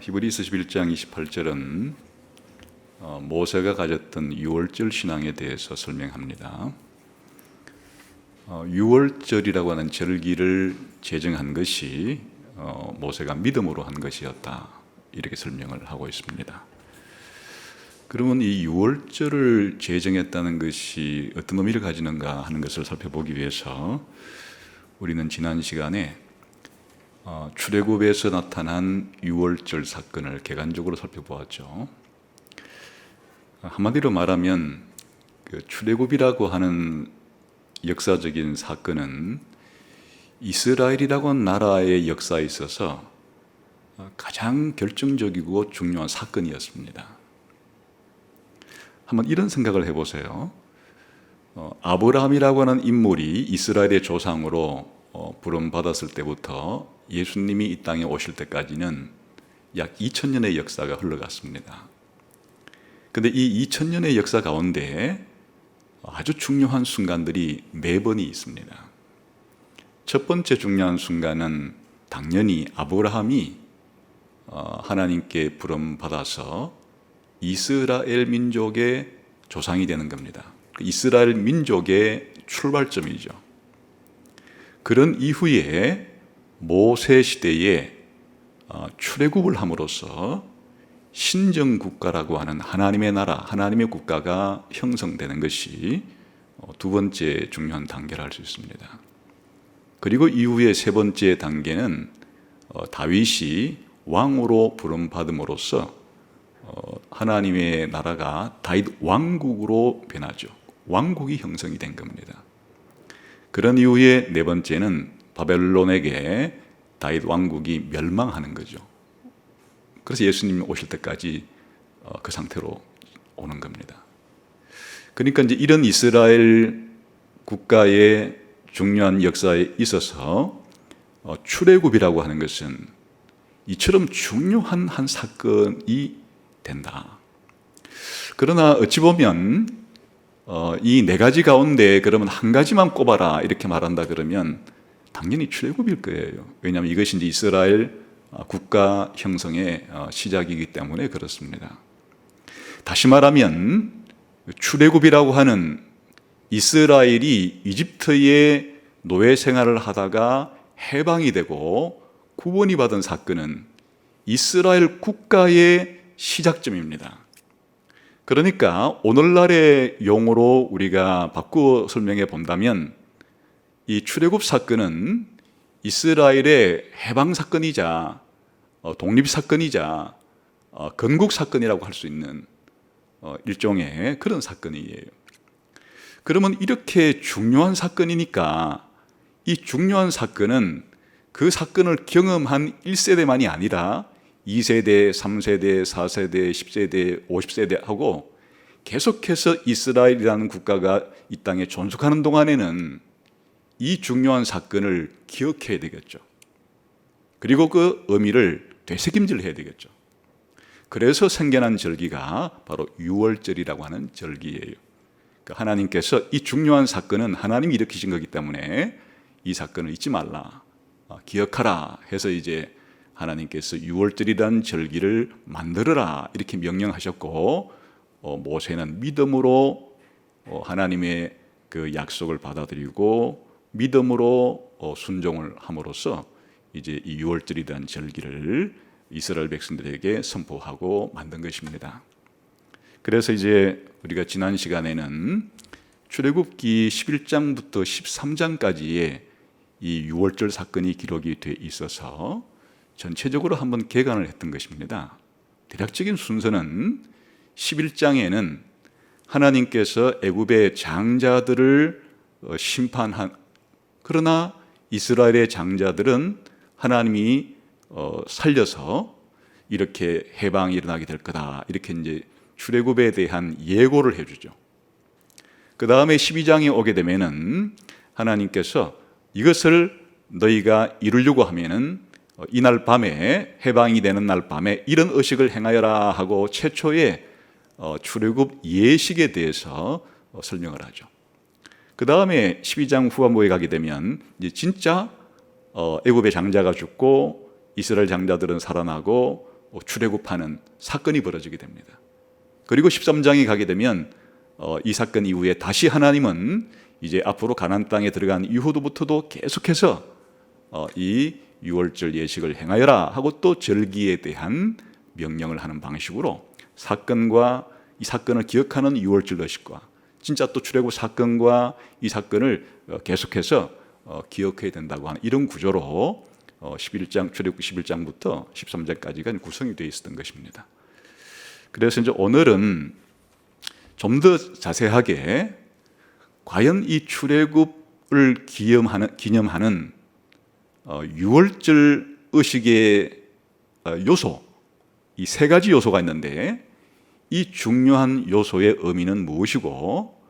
히브리서 11장 28절은 모세가 가졌던 유월절 신앙에 대해서 설명합니다. 유월절이라고 하는 절기를 제정한 것이 모세가 믿음으로 한 것이었다, 이렇게 설명을 하고 있습니다. 그러면 이 유월절을 제정했다는 것이 어떤 의미를 가지는가 하는 것을 살펴보기 위해서 우리는 지난 시간에 출애굽에서 나타난 유월절 사건을 객관적으로 살펴보았죠. 한마디로 말하면 출애굽이라고 하는 역사적인 사건은 이스라엘이라고 하는 나라의 역사에 있어서 가장 결정적이고 중요한 사건이었습니다. 한번 이런 생각을 해보세요. 아브라함이라고 하는 인물이 이스라엘의 조상으로 부름받았을 때부터 예수님이 이 땅에 오실 때까지는 약 2000년의 역사가 흘러갔습니다. 그런데 이 2000년의 역사 가운데 아주 중요한 순간들이 매번이 있습니다. 첫 번째 중요한 순간은 당연히 아브라함이 하나님께 부름받아서 이스라엘 민족의 조상이 되는 겁니다. 이스라엘 민족의 출발점이죠. 그런 이후에 모세 시대에 출애굽을 함으로써 신정국가라고 하는 하나님의 나라, 하나님의 국가가 형성되는 것이 두 번째 중요한 단계라 할 수 있습니다. 그리고 이후에 세 번째 단계는 다윗이 왕으로 부름받음으로써 하나님의 나라가 다윗 왕국으로 변하죠. 왕국이 형성이 된 겁니다. 그런 이후에 네 번째는 바벨론에게 다윗 왕국이 멸망하는 거죠. 그래서 예수님이 오실 때까지 그 상태로 오는 겁니다. 그러니까 이제 이런 이스라엘 국가의 중요한 역사에 있어서 출애굽이라고 하는 것은 이처럼 중요한 한 사건이 된다. 그러나 어찌 보면 이 네 가지 가운데 그러면 한 가지만 꼽아라 이렇게 말한다 그러면 당연히 출애굽일 거예요. 왜냐하면 이것이 이제 이스라엘 국가 형성의 시작이기 때문에 그렇습니다. 다시 말하면 출애굽이라고 하는 이스라엘이 이집트의 노예 생활을 하다가 해방이 되고 구원이 받은 사건은 이스라엘 국가의 시작점입니다. 그러니까 오늘날의 용어로 우리가 바꾸어 설명해 본다면 이 출애굽 사건은 이스라엘의 해방 사건이자 독립 사건이자 건국 사건이라고 할 수 있는 일종의 그런 사건이에요. 그러면 이렇게 중요한 사건이니까 이 중요한 사건은 그 사건을 경험한 1세대만이 아니라 2세대, 3세대, 4세대, 10세대, 50세대 하고 계속해서 이스라엘이라는 국가가 이 땅에 존속하는 동안에는 이 중요한 사건을 기억해야 되겠죠. 그리고 그 의미를 되새김질해야 되겠죠. 그래서 생겨난 절기가 바로 유월절이라고 하는 절기예요. 그러니까 하나님께서 이 중요한 사건은 하나님이 일으키신 거기 때문에 이 사건을 잊지 말라, 기억하라 해서 이제 하나님께서 유월절이라는 절기를 만들어라 이렇게 명령하셨고 모세는 믿음으로 하나님의 그 약속을 받아들이고 믿음으로 순종을 함으로써 이제 이 유월절이라는 절기를 이스라엘 백성들에게 선포하고 만든 것입니다. 그래서 이제 우리가 지난 시간에는 출애굽기 11장부터 13장까지의 이 유월절 사건이 기록이 돼 있어서 전체적으로 한번 개관을 했던 것입니다. 대략적인 순서는 11장에는 하나님께서 애굽의 장자들을 심판한, 그러나 이스라엘의 장자들은 하나님이 살려서 이렇게 해방이 일어나게 될 거다, 이렇게 이제 출애굽에 대한 예고를 해주죠. 그 다음에 12장에 오게 되면은 하나님께서 이것을 너희가 이루려고 하면은 이날 밤에, 해방이 되는 날 밤에 이런 의식을 행하여라 하고 최초의 출애굽 예식에 대해서 설명을 하죠. 그 다음에 12장 후반부에 가게 되면 이제 진짜 애굽의 장자가 죽고 이스라엘 장자들은 살아나고 출애굽하는 사건이 벌어지게 됩니다. 그리고 13장에 가게 되면 이 사건 이후에 다시 하나님은 이제 앞으로 가나안 땅에 들어간 이후부터도 계속해서 이 유월절 예식을 행하여라 하고 또 절기에 대한 명령을 하는 방식으로 이 사건을 기억하는 유월절 의식과 진짜 또 출애굽 사건과 이 사건을 계속해서 기억해야 된다고 하는 이런 구조로 11장 출애굽 11장부터 13장까지가 구성이 되어 있었던 것입니다. 그래서 이제 오늘은 좀 더 자세하게 과연 이 출애굽을 기념하는 유월절 의식의 요소, 이 세 가지 요소가 있는데 이 중요한 요소의 의미는 무엇이고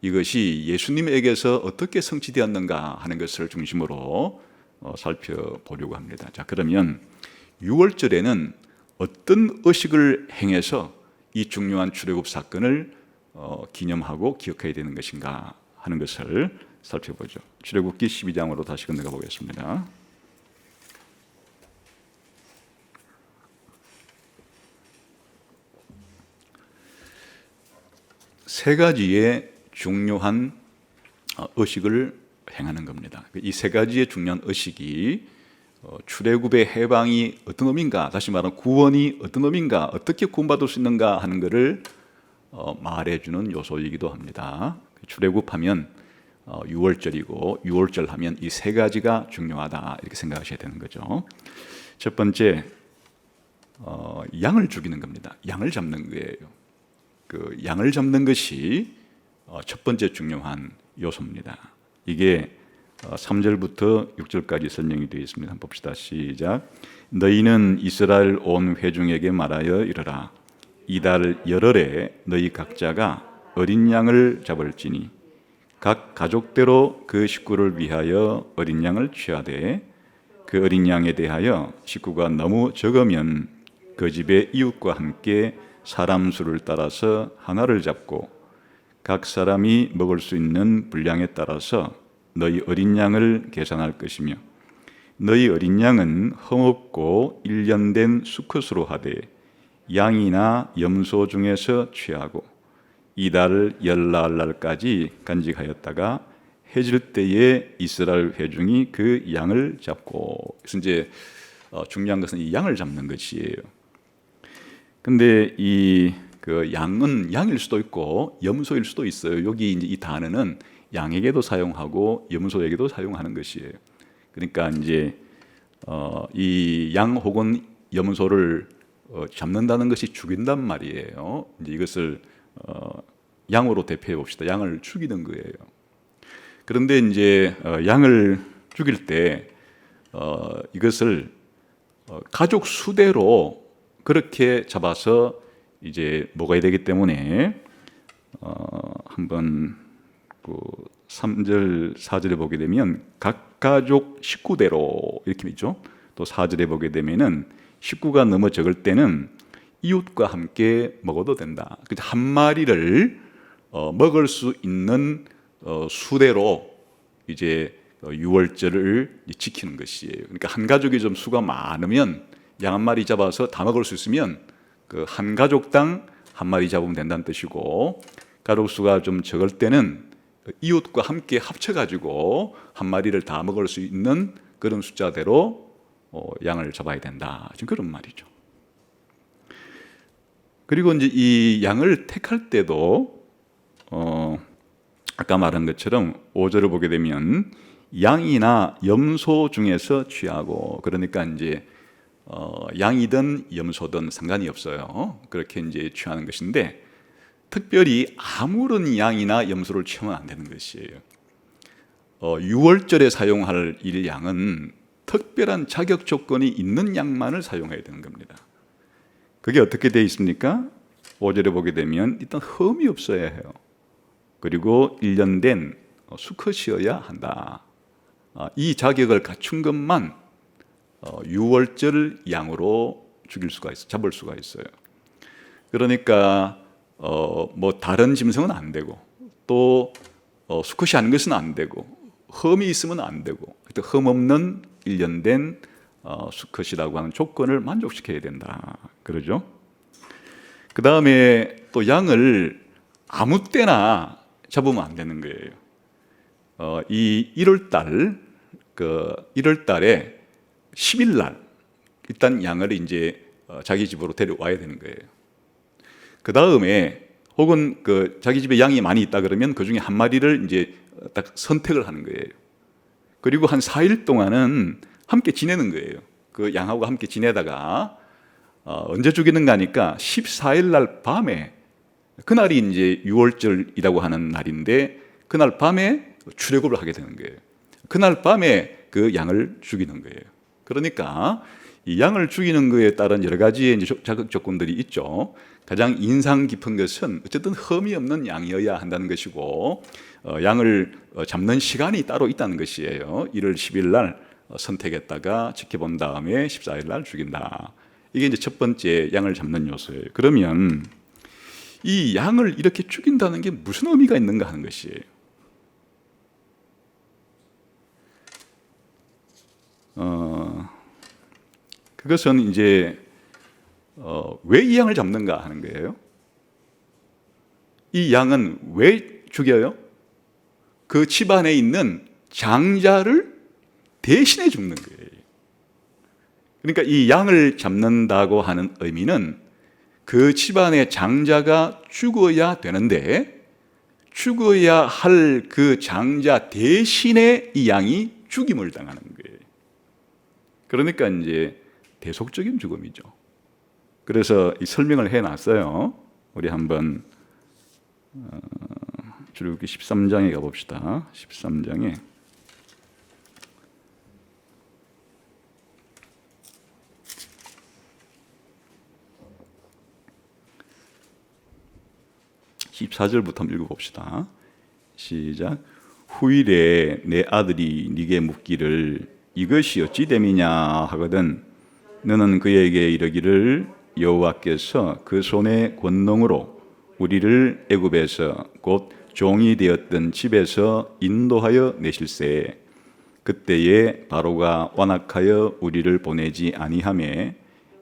이것이 예수님에게서 어떻게 성취되었는가 하는 것을 중심으로 살펴보려고 합니다. 자, 그러면 유월절에는 어떤 의식을 행해서 이 중요한 출애굽 사건을 기념하고 기억해야 되는 것인가 하는 것을 살펴보죠. 출애굽기 12장으로 다시 건너가 보겠습니다. 세 가지의 중요한 의식을 행하는 겁니다. 이 세 가지의 중요한 의식이 출애굽의 해방이 어떤 의미인가, 다시 말하면 구원이 어떤 의미인가, 어떻게 구원받을 수 있는가 하는 것을 말해주는 요소이기도 합니다. 출애굽하면 유월절이고 유월절 하면 이 세 가지가 중요하다 이렇게 생각하셔야 되는 거죠. 첫 번째, 양을 죽이는 겁니다. 양을 잡는 거예요. 그 양을 잡는 것이 첫 번째 중요한 요소입니다. 이게 3절부터 6절까지 설명이 되어 있습니다. 한번 봅시다. 시작. 너희는 이스라엘 온 회중에게 말하여 이르라. 이달 열흘에 너희 각자가 어린 양을 잡을지니 각 가족대로 그 식구를 위하여 어린 양을 취하되 그 어린 양에 대하여 식구가 너무 적으면 그 집의 이웃과 함께 사람 수를 따라서 하나를 잡고 각 사람이 먹을 수 있는 분량에 따라서 너희 어린 양을 계산할 것이며 너희 어린 양은 흠없고 1년 된 수컷으로 하되 양이나 염소 중에서 취하고 이달 열나흘날까지 간직하였다가 해질 때에 이스라엘 회중이 그 양을 잡고. 그래서 이제 중요한 것은 이 양을 잡는 것이에요. 근데 그 양은 양일 수도 있고 염소일 수도 있어요. 여기 이제 이 단어는 양에게도 사용하고 염소에게도 사용하는 것이에요. 그러니까 이제 이 양 혹은 염소를 잡는다는 것이 죽인단 말이에요. 이제 이것을 양으로 대표해 봅시다. 양을 죽이는 거예요. 그런데 이제 양을 죽일 때 이것을 가족 수대로 그렇게 잡아서 이제 먹어야 되기 때문에 한번 그 3절 4절에 보게 되면 각 가족 식구대로 이렇게 있죠. 또 4절에 보게 되면은 식구가 너무 적을 때는 이웃과 함께 먹어도 된다. 한 마리를 먹을 수 있는 수대로 이제 유월절을 지키는 것이에요. 그러니까 한 가족이 좀 수가 많으면 양 한 마리 잡아서 다 먹을 수 있으면 그 한 가족당 한 마리 잡으면 된다는 뜻이고, 가족 수가 좀 적을 때는 이웃과 함께 합쳐가지고 한 마리를 다 먹을 수 있는 그런 숫자대로 양을 잡아야 된다. 지금 그런 말이죠. 그리고 이제 이 양을 택할 때도 아까 말한 것처럼 5절을 보게 되면 양이나 염소 중에서 취하고, 그러니까 이제 양이든 염소든 상관이 없어요. 그렇게 이제 취하는 것인데, 특별히 아무런 양이나 염소를 취하면 안 되는 것이에요. 유월절에 사용할 이 양은 특별한 자격 조건이 있는 양만을 사용해야 되는 겁니다. 그게 어떻게 되어 있습니까? 5절에 보게 되면 일단 흠이 없어야 해요. 그리고 1년 된 수컷이어야 한다. 이 자격을 갖춘 것만 유월절 양으로 잡을 수가 있어요. 그러니까 뭐 다른 짐승은 안 되고, 또 수컷이 아닌 것은 안 되고, 흠이 있으면 안 되고, 흠 없는 1년 된 수컷이라고 하는 조건을 만족시켜야 된다. 그러죠? 그 다음에 또 양을 아무 때나 잡으면 안 되는 거예요. 이 1월 달에 10일 날 일단 양을 이제 자기 집으로 데려와야 되는 거예요. 그 다음에 혹은 자기 집에 양이 많이 있다 그러면 그 중에 한 마리를 이제 딱 선택을 하는 거예요. 그리고 한 4일 동안은 함께 지내는 거예요. 그 양하고 함께 지내다가 언제 죽이는가 하니까 14일 날 밤에, 그날이 이제 유월절이라고 하는 날인데 그날 밤에 출애굽을 하게 되는 거예요. 그날 밤에 그 양을 죽이는 거예요. 그러니까 이 양을 죽이는 것에 따른 여러 가지의 이제 자격 조건들이 있죠. 가장 인상 깊은 것은 어쨌든 흠이 없는 양이어야 한다는 것이고, 양을 잡는 시간이 따로 있다는 것이에요. 1월 10일 날 선택했다가 지켜본 다음에 14일 날 죽인다. 이게 이제 첫 번째 양을 잡는 요소예요. 그러면 이 양을 이렇게 죽인다는 게 무슨 의미가 있는가 하는 것이에요. 그것은 이제 왜 이 양을 잡는가 하는 거예요. 이 양은 왜 죽여요? 그 집안에 있는 장자를 대신해 죽는 거예요. 그러니까 이 양을 잡는다고 하는 의미는 그 집안의 장자가 죽어야 되는데 죽어야 할 그 장자 대신에 이 양이 죽임을 당하는 거예요. 그러니까 이제 대속적인 죽음이죠. 그래서 이 설명을 해놨어요. 우리 한번 출애굽기 13장에 가봅시다. 13장에 (14절부터) 한번 읽어봅시다. 시작. 후일에 내 아들이 네게 묻기를 이것이 어찌 됨이냐 하거든 너는 그에게 이르기를 여호와께서 그 손의 권능으로 우리를 애굽에서 곧 종이 되었던 집에서 인도하여 내실세. 그때에 바로가 완악하여 우리를 보내지 아니하매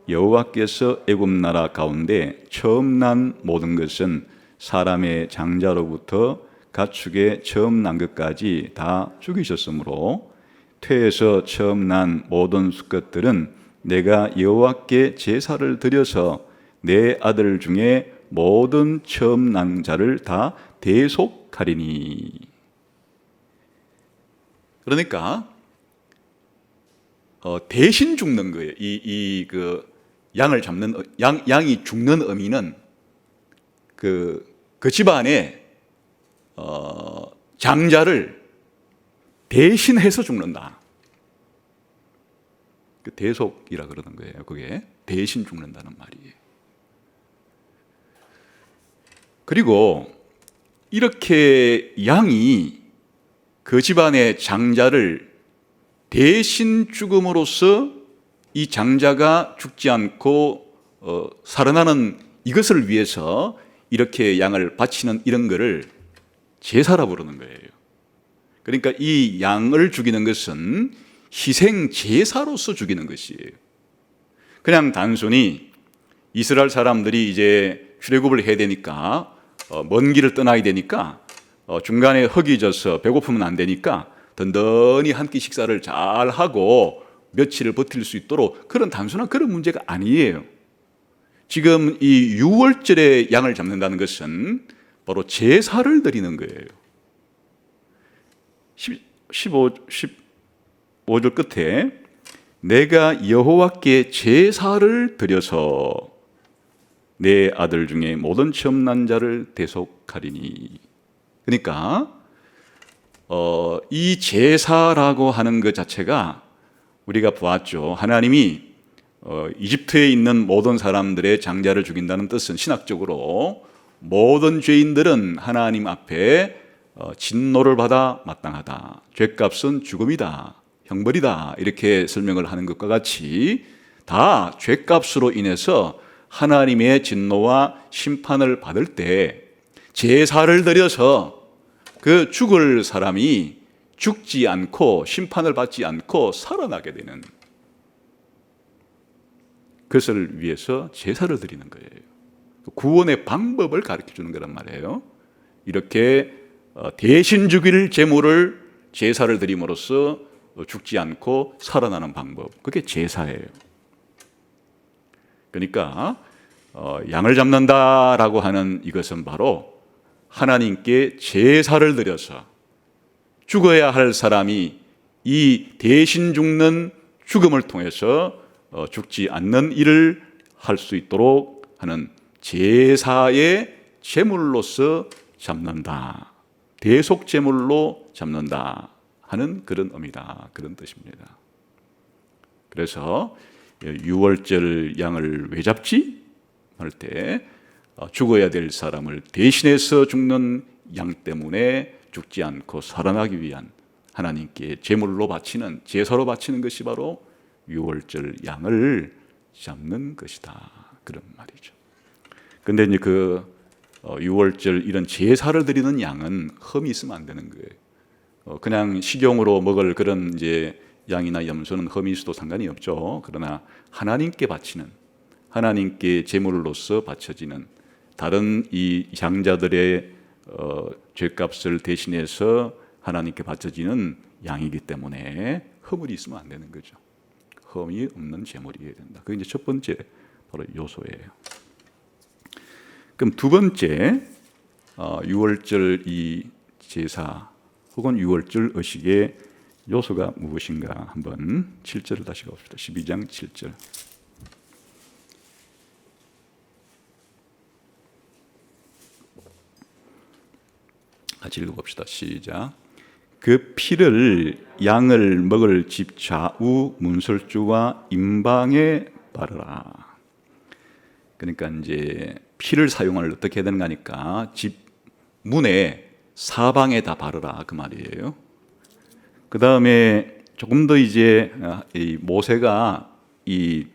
여호와께서 애굽 나라 가운데 처음 난 모든 것은 사람의 장자로부터 가축의 처음 난 것까지 다 죽이셨으므로 태에서 처음 난 모든 수컷들은 내가 여호와께 제사를 드려서 내 아들 중에 모든 처음 난 자를 다 대속하리니. 그러니까 대신 죽는 거예요. 그 양을 잡는 양이 죽는 의미는 그 집안에 장자를 대신해서 죽는다. 그 대속이라 그러는 거예요. 그게 대신 죽는다는 말이에요. 그리고 이렇게 양이 그 집안의 장자를 대신 죽음으로써 이 장자가 죽지 않고 살아나는 이것을 위해서 이렇게 양을 바치는 이런 거를 제사라 부르는 거예요. 그러니까 이 양을 죽이는 것은 희생 제사로서 죽이는 것이에요. 그냥 단순히 이스라엘 사람들이 이제 출애굽을 해야 되니까 먼 길을 떠나야 되니까 중간에 흙이 져서 배고프면 안 되니까 든든히 한 끼 식사를 잘 하고 며칠을 버틸 수 있도록 그런 단순한 그런 문제가 아니에요. 지금 이 유월절에 양을 잡는다는 것은 바로 제사를 드리는 거예요. 15절 끝에 내가 여호와께 제사를 드려서 내 아들 중에 모든 처음 난 자를 대속하리니. 그러니까 이 제사라고 하는 것 자체가 우리가 보았죠. 하나님이 이집트에 있는 모든 사람들의 장자를 죽인다는 뜻은 신학적으로 모든 죄인들은 하나님 앞에 진노를 받아 마땅하다. 죄값은 죽음이다. 형벌이다. 이렇게 설명을 하는 것과 같이 다 죄값으로 인해서 하나님의 진노와 심판을 받을 때 제사를 드려서 그 죽을 사람이 죽지 않고 심판을 받지 않고 살아나게 되는 그것을 위해서 제사를 드리는 거예요. 구원의 방법을 가르쳐 주는 거란 말이에요. 이렇게 대신 죽일 제물을 제사를 드림으로써 죽지 않고 살아나는 방법, 그게 제사예요. 그러니까 양을 잡는다라고 하는 이것은 바로 하나님께 제사를 드려서 죽어야 할 사람이 이 대신 죽는 죽음을 통해서 죽지 않는 일을 할 수 있도록 하는 제사의 제물로서 잡는다, 대속 제물로 잡는다 하는 그런 의미다, 그런 뜻입니다. 그래서 유월절 양을 왜 잡지? 할 때 죽어야 될 사람을 대신해서 죽는 양 때문에 죽지 않고 살아나기 위한 하나님께 제물로 바치는, 제사로 바치는 것이 바로 유월절 양을 잡는 것이다, 그런 말이죠. 근데 이제 유월절 이런 제사를 드리는 양은 흠이 있으면 안 되는 거예요. 그냥 식용으로 먹을 그런 이제 양이나 염소는 흠이 있어도 상관이 없죠. 그러나 하나님께 바치는, 하나님께 제물로서 바쳐지는 다른 이 양자들의 죄값을 대신해서 하나님께 바쳐지는 양이기 때문에 흠이 있으면 안 되는 거죠. 흠이 없는 제물이어야 된다. 그게 이제 첫 번째 바로 요소예요. 그럼 두 번째, 유월절 이 제사 혹은 유월절 의식의 요소가 무엇인가 한번 7절을 다시 가봅시다. 12장 7절. 같이 읽어봅시다. 시작. 그 피를 양을 먹을 집 좌우 문설주와 임방에 바르라. 그러니까 이제 피를 사용을 어떻게 해야 되는가 하니까 집 문에 사방에 다 바르라, 그 말이에요. 그 다음에 조금 더 이제 이 모세가 이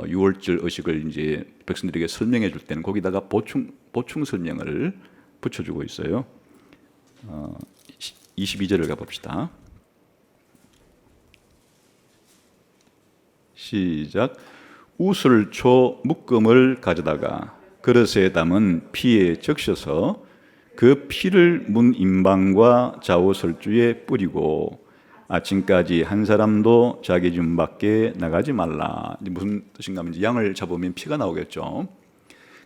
유월절 의식을 이제 백성들에게 설명해 줄 때는 거기다가 보충 설명을 붙여주고 있어요. 22절을 가봅시다. 시작. 우슬초 묶음을 가져다가 그릇에 담은 피에 적셔서 그 피를 문 임방과 좌우 설주에 뿌리고 아침까지 한 사람도 자기 집 밖에 나가지 말라. 무슨 뜻인가 하면 양을 잡으면 피가 나오겠죠.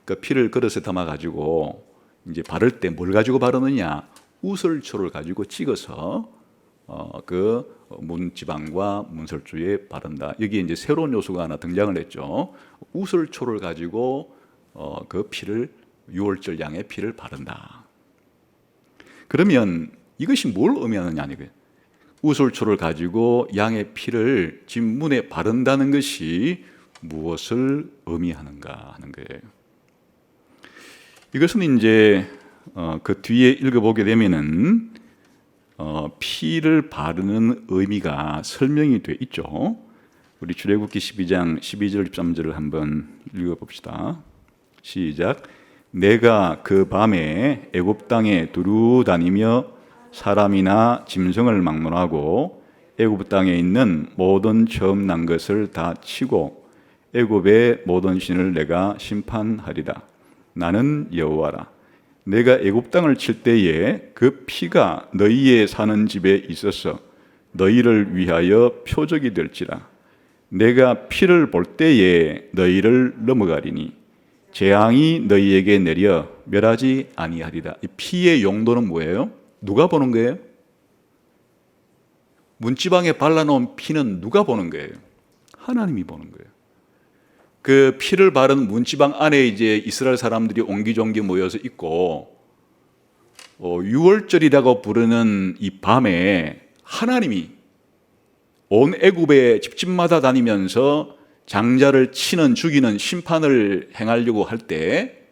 그 피를 그릇에 담아 가지고 이제 바를 때 뭘 가지고 바르느냐? 우슬초를 가지고 찍어서 그 문지방과 문설주에 바른다. 여기에 이제 새로운 요소가 하나 등장을 했죠. 우슬초를 가지고 그 피를, 유월절 양의 피를 바른다. 그러면 이것이 뭘 의미하느냐 이거예요. 우슬초를 가지고 양의 피를 집 문에 바른다는 것이 무엇을 의미하는가 하는 거예요. 이것은 이제 그 뒤에 읽어보게 되면은 피를 바르는 의미가 설명이 돼 있죠. 우리 출애굽기 12장 12절 13절을 한번 읽어봅시다. 시작. 내가 그 밤에 애굽 땅에 두루 다니며 사람이나 짐승을 막론하고 애굽 땅에 있는 모든 처음 난 것을 다 치고 애굽의 모든 신을 내가 심판하리라. 나는 여호와라. 내가 애굽 땅을 칠 때에 그 피가 너희의 사는 집에 있어서 너희를 위하여 표적이 될지라. 내가 피를 볼 때에 너희를 넘어가리니 재앙이 너희에게 내려 멸하지 아니하리라. 이 피의 용도는 뭐예요? 누가 보는 거예요? 문지방에 발라놓은 피는 누가 보는 거예요? 하나님이 보는 거예요. 그 피를 바른 문지방 안에 이제 이스라엘 사람들이 옹기종기 모여서 있고, 유월절이라고 부르는 이 밤에 하나님이 온 애굽의 집집마다 다니면서 장자를 치는, 죽이는 심판을 행하려고 할 때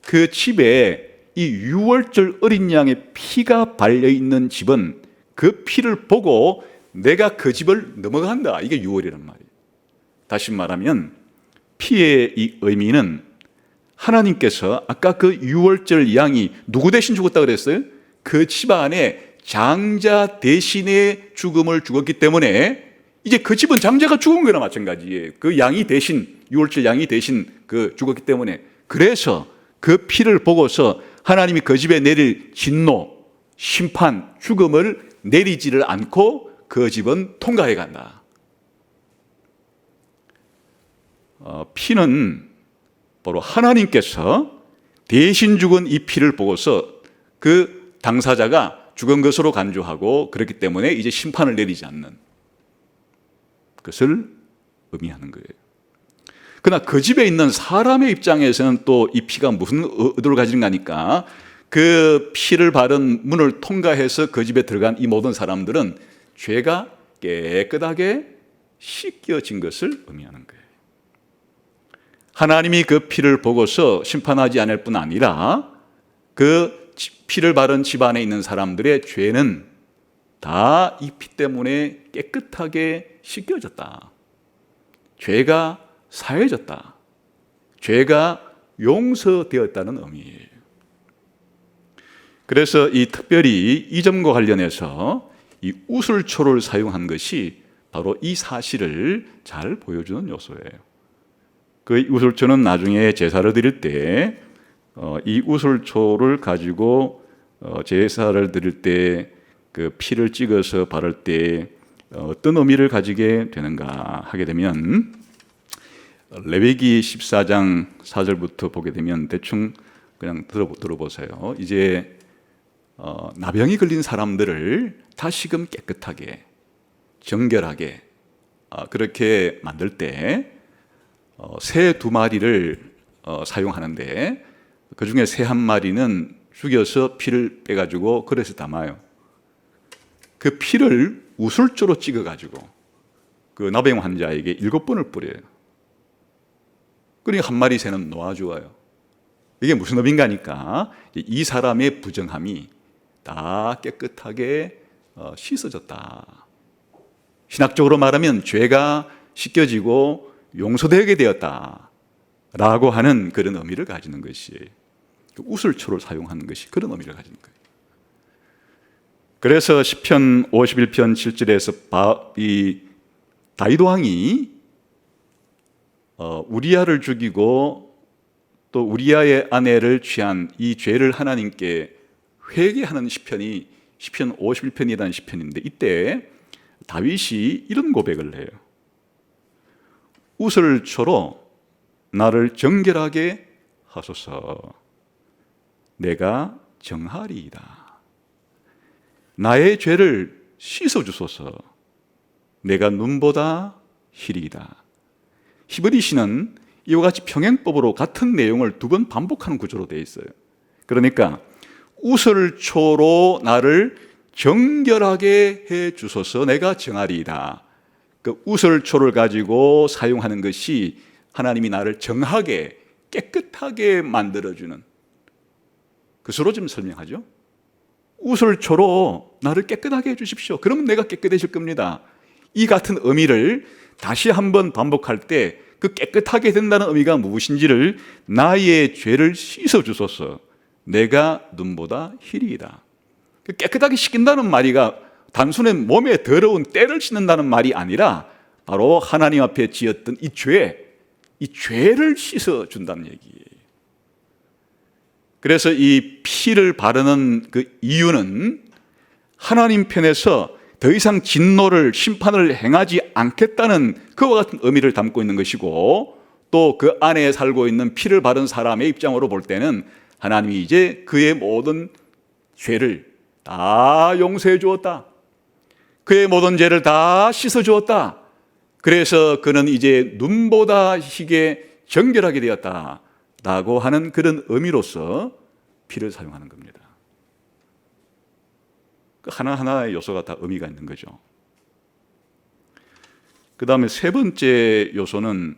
그 집에 이 유월절 어린 양의 피가 발려 있는 집은 그 피를 보고 내가 그 집을 넘어간다. 이게 유월이란 말이에요. 다시 말하면 피의 이 의미는 하나님께서 아까 그 유월절 양이 누구 대신 죽었다 그랬어요? 그 집안에 장자 대신의 죽음을 죽었기 때문에 이제 그 집은 장자가 죽은 거나 마찬가지예요. 그 양이 대신, 유월절 양이 대신 그 죽었기 때문에. 그래서 그 피를 보고서 하나님이 그 집에 내릴 진노, 심판, 죽음을 내리지를 않고 그 집은 통과해 간다. 피는 바로 하나님께서 대신 죽은 이 피를 보고서 그 당사자가 죽은 것으로 간주하고 그렇기 때문에 이제 심판을 내리지 않는 것을 의미하는 거예요. 그러나 그 집에 있는 사람의 입장에서는 또 이 피가 무슨 의도를 가지는가 하니까 그 피를 바른 문을 통과해서 그 집에 들어간 이 모든 사람들은 죄가 깨끗하게 씻겨진 것을 의미하는 거예요. 하나님이 그 피를 보고서 심판하지 않을 뿐 아니라 그 피를 바른 집안에 있는 사람들의 죄는 다 이 피 때문에 깨끗하게 씻겨졌다. 죄가 사해졌다. 죄가 용서되었다는 의미예요. 그래서 이 특별히 이 점과 관련해서 이 우슬초를 사용한 것이 바로 이 사실을 잘 보여주는 요소예요. 그 우슬초는 나중에 제사를 드릴 때 이 우슬초를 가지고 제사를 드릴 때 그 피를 찍어서 바를 때 어떤 의미를 가지게 되는가 하게 되면 레위기 14장 4절부터 보게 되면 대충 그냥 들어보세요. 이제 나병이 걸린 사람들을 다시금 깨끗하게 정결하게 그렇게 만들 때 새 2마리를 사용하는데 그 중에 새 1마리는 죽여서 피를 빼가지고 그릇에 담아요. 그 피를 우슬조로 찍어가지고 그 나병 환자에게 7번을 뿌려요. 그러니까 1마리 새는 놓아주어요. 이게 무슨 의미인가 하니까 이 사람의 부정함이 다 깨끗하게 씻어졌다. 신학적으로 말하면 죄가 씻겨지고 용서되게 되었다 라고 하는 그런 의미를 가지는 것이에요. 우슬초를 사용하는 것이 그런 의미를 가지는 거예요. 그래서 시편 51편 7절에서 이 다윗 왕이 우리야를 죽이고 또 우리야의 아내를 취한 이 죄를 하나님께 회개하는 시편이 시편 51편이라는 시편인데 이때 다윗이 이런 고백을 해요. 우슬초로 나를 정결하게 하소서. 내가 정하리이다. 나의 죄를 씻어주소서. 내가 눈보다 희리이다. 히브리 시는 이와 같이 평행법으로 같은 내용을 2번 반복하는 구조로 되어 있어요. 그러니까 우슬초로 나를 정결하게 해 주소서. 내가 정하리이다. 그 우슬초를 가지고 사용하는 것이 하나님이 나를 정하게 깨끗하게 만들어주는 그것으로 좀 설명하죠. 우슬초로 나를 깨끗하게 해주십시오. 그러면 내가 깨끗해질 겁니다. 이 같은 의미를 다시 한번 반복할 때 그 깨끗하게 된다는 의미가 무엇인지를 나의 죄를 씻어주소서. 내가 눈보다 희리이다. 깨끗하게 씻긴다는 말이가 단순히 몸에 더러운 때를 씻는다는 말이 아니라 바로 하나님 앞에 지었던 이 죄를 씻어준다는 얘기예요. 그래서 이 피를 바르는 그 이유는 하나님 편에서 더 이상 진노를 심판을 행하지 않겠다는 그와 같은 의미를 담고 있는 것이고 또 그 안에 살고 있는 피를 바른 사람의 입장으로 볼 때는 하나님이 이제 그의 모든 죄를 다 용서해 주었다. 그의 모든 죄를 다 씻어 주었다. 그래서 그는 이제 눈보다 희게 정결하게 되었다 라고 하는 그런 의미로서 피를 사용하는 겁니다. 하나하나의 요소가 다 의미가 있는 거죠. 그 다음에 3번째 요소는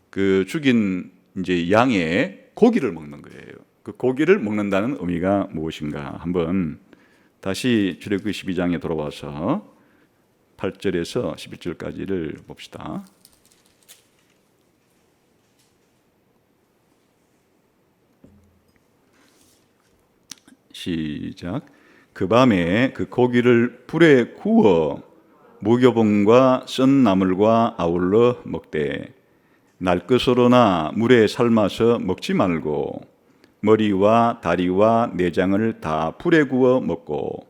그 죽인 이제 양의 고기를 먹는 거예요. 그 고기를 먹는다는 의미가 무엇인가 한번 다시 출애굽기 12장에 돌아와서 8절에서 11절까지를 봅시다. 시작. 그 밤에 그 고기를 불에 구워 무교봉과 썬 나물과 아울러 먹되 날 것으로나 물에 삶아서 먹지 말고 머리와 다리와 내장을 다 불에 구워 먹고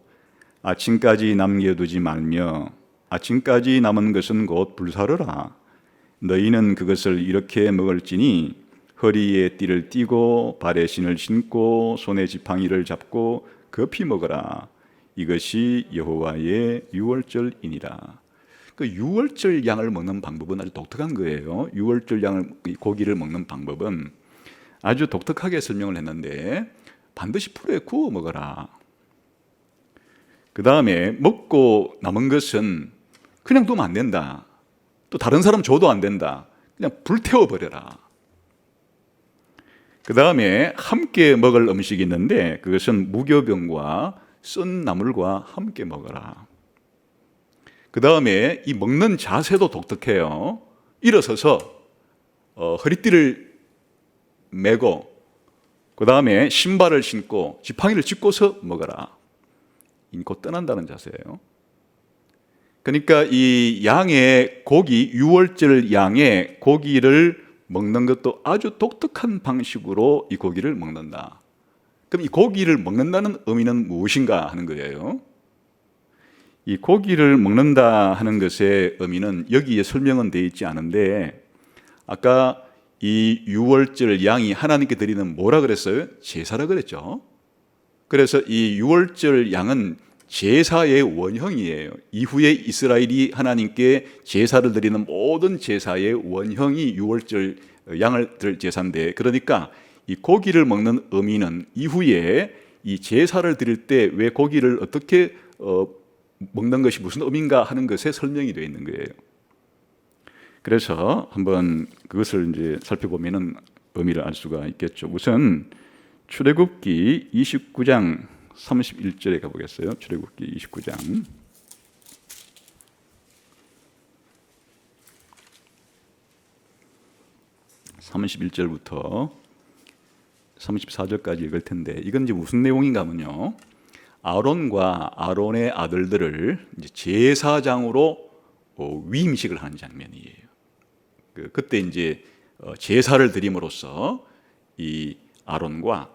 아침까지 남겨두지 말며 아침까지 남은 것은 곧 불사르라. 너희는 그것을 이렇게 먹을지니 허리에 띠를 띠고 발에 신을 신고 손에 지팡이를 잡고 급히 먹어라. 이것이 여호와의 유월절이니라. 그 유월절 양을 먹는 방법은 아주 독특한 거예요. 유월절 양을 고기를 먹는 방법은 아주 독특하게 설명을 했는데 반드시 불에 구워 먹어라. 그 다음에 먹고 남은 것은 그냥 두면 안 된다. 또 다른 사람 줘도 안 된다. 그냥 불태워 버려라. 그 다음에 함께 먹을 음식이 있는데 그것은 무교병과 썬 나물과 함께 먹어라. 그 다음에 이 먹는 자세도 독특해요. 일어서서 허리띠를 메고 그 다음에 신발을 신고 지팡이를 짚고서 먹어라. 인고 떠난다는 자세예요. 그러니까 이 양의 고기, 유월절 양의 고기를 먹는 것도 아주 독특한 방식으로 이 고기를 먹는다. 그럼 이 고기를 먹는다는 의미는 무엇인가 하는 거예요. 이 고기를 먹는다 하는 것의 의미는 여기에 설명은 되어 있지 않은데 아까 이 유월절 양이 하나님께 드리는 뭐라 그랬어요? 제사라 그랬죠. 그래서 이 유월절 양은 제사의 원형이에요. 이후에 이스라엘이 하나님께 제사를 드리는 모든 제사의 원형이 유월절 양을 들 제사인데, 그러니까 이 고기를 먹는 의미는 이후에 이 제사를 드릴 때 왜 고기를 어떻게 먹는 것이 무슨 의미인가 하는 것에 설명이 되어 있는 거예요. 그래서 한번 그것을 이제 살펴보면은 의미를 알 수가 있겠죠. 우선 출애굽기 29장 31절에 가보겠어요. 출애굽기 29장 31절부터 34절까지 읽을 텐데 이건 이제 무슨 내용인가 하면요. 아론과 아론의 아들들을 이제 제사장으로 위임식을 하는 장면이에요. 그때 이제 제사를 드림으로써 이 아론과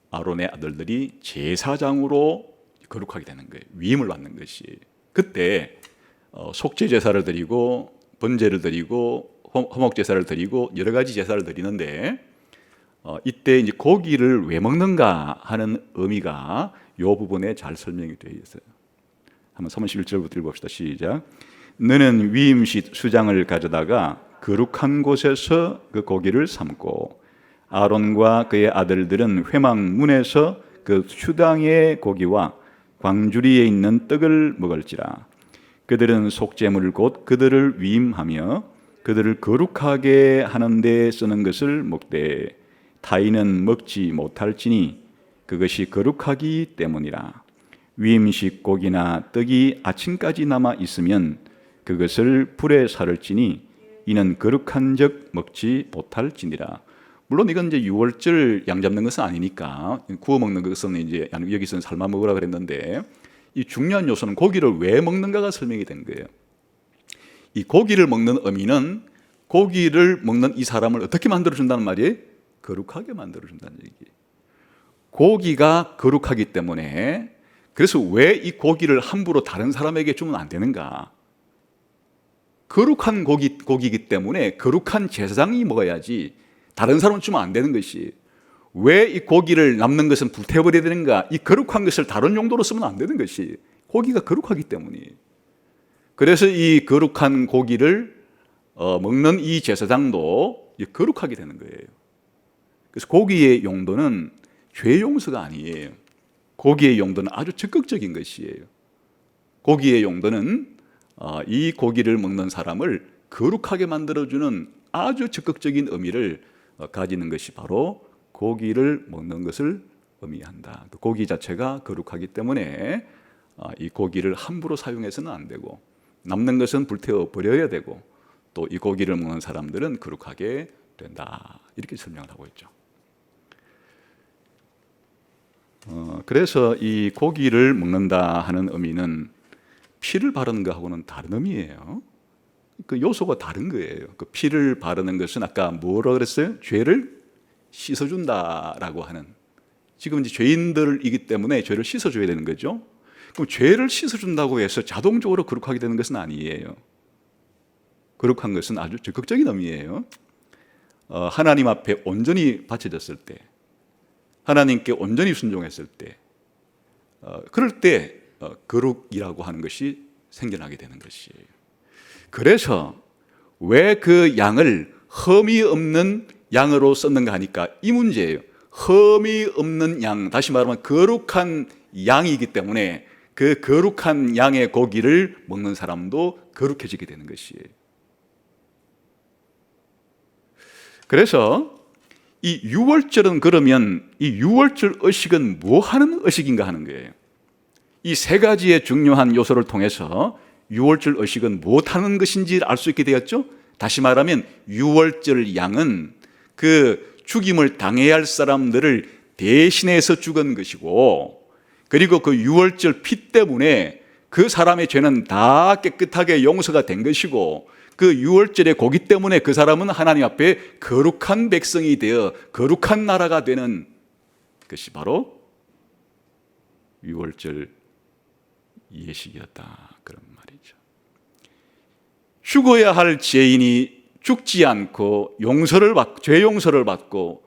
아론의 아들들이 제사장으로 거룩하게 되는 거예요. 위임을 받는 것이. 그때 속죄 제사를 드리고 번제를 드리고 화목 제사를 드리고 여러 가지 제사를 드리는데 이때 이제 고기를 왜 먹는가 하는 의미가 이 부분에 잘 설명이 되어 있어요. 한번 31절부터 읽어봅시다. 시작. 너는 위임식 수장을 가져다가 거룩한 곳에서 그 고기를 삶고 아론과 그의 아들들은 회막문에서 그 수당의 고기와 광주리에 있는 떡을 먹을지라. 그들은 속죄물 곧 그들을 위임하며 그들을 거룩하게 하는 데 쓰는 것을 먹되 타인은 먹지 못할지니 그것이 거룩하기 때문이라. 위임식 고기나 떡이 아침까지 남아 있으면 그것을 불에 사를지니 이는 거룩한 적 먹지 못할지니라. 물론 이건 이제 유월절 양 잡는 것은 아니니까 구워 먹는 것은 이제 여기서는 삶아 먹으라 그랬는데 이 중요한 요소는 고기를 왜 먹는가가 설명이 된 거예요. 이 고기를 먹는 의미는 고기를 먹는 이 사람을 어떻게 만들어준다는 말이에요? 거룩하게 만들어준다는 얘기예요. 고기가 거룩하기 때문에 그래서 왜 이 고기를 함부로 다른 사람에게 주면 안 되는가? 거룩한 고기이기 때문에 거룩한 제사장이 먹어야지 다른 사람은 주면 안 되는 것이 왜 이 고기를 남는 것은 불태워버려야 되는가? 이 거룩한 것을 다른 용도로 쓰면 안 되는 것이 고기가 거룩하기 때문이에요. 그래서 이 거룩한 고기를 먹는 이 제사장도 거룩하게 되는 거예요. 그래서 고기의 용도는 죄 용서가 아니에요. 고기의 용도는 아주 적극적인 것이에요. 고기의 용도는 이 고기를 먹는 사람을 거룩하게 만들어주는 아주 적극적인 의미를 가지는 것이 바로 고기를 먹는 것을 의미한다. 고기 자체가 거룩하기 때문에 이 고기를 함부로 사용해서는 안 되고 남는 것은 불태워 버려야 되고 또 이 고기를 먹는 사람들은 거룩하게 된다. 이렇게 설명을 하고 있죠. 그래서 이 고기를 먹는다 하는 의미는 피를 바르는 것하고는 다른 의미예요. 그 요소가 다른 거예요. 그 피를 바르는 것은 아까 뭐라고 그랬어요? 죄를 씻어준다라고 하는. 지금 이제 죄인들이기 때문에 죄를 씻어줘야 되는 거죠. 그럼 죄를 씻어준다고 해서 자동적으로 거룩하게 되는 것은 아니에요. 거룩한 것은 아주 적극적인 의미예요. 하나님 앞에 온전히 바쳐졌을 때, 하나님께 온전히 순종했을 때, 그럴 때 거룩이라고 하는 것이 생겨나게 되는 것이에요. 그래서 왜 그 양을 흠이 없는 양으로 썼는가 하니까 이 문제예요. 흠이 없는 양, 다시 말하면 거룩한 양이기 때문에 그 거룩한 양의 고기를 먹는 사람도 거룩해지게 되는 것이에요. 그래서 이 유월절은 그러면 이 유월절 의식은 뭐 하는 의식인가 하는 거예요. 이 세 가지의 중요한 요소를 통해서 유월절 의식은 무엇하는 것인지 알 수 있게 되었죠. 다시 말하면 유월절 양은 그 죽임을 당해야 할 사람들을 대신해서 죽은 것이고, 그리고 그 유월절 피 때문에 그 사람의 죄는 다 깨끗하게 용서가 된 것이고, 그 유월절의 고기 때문에 그 사람은 하나님 앞에 거룩한 백성이 되어 거룩한 나라가 되는 것이 바로 유월절 예식이었다, 그런 말이죠. 죽어야 할 죄인이 죽지 않고 죄 용서를 받고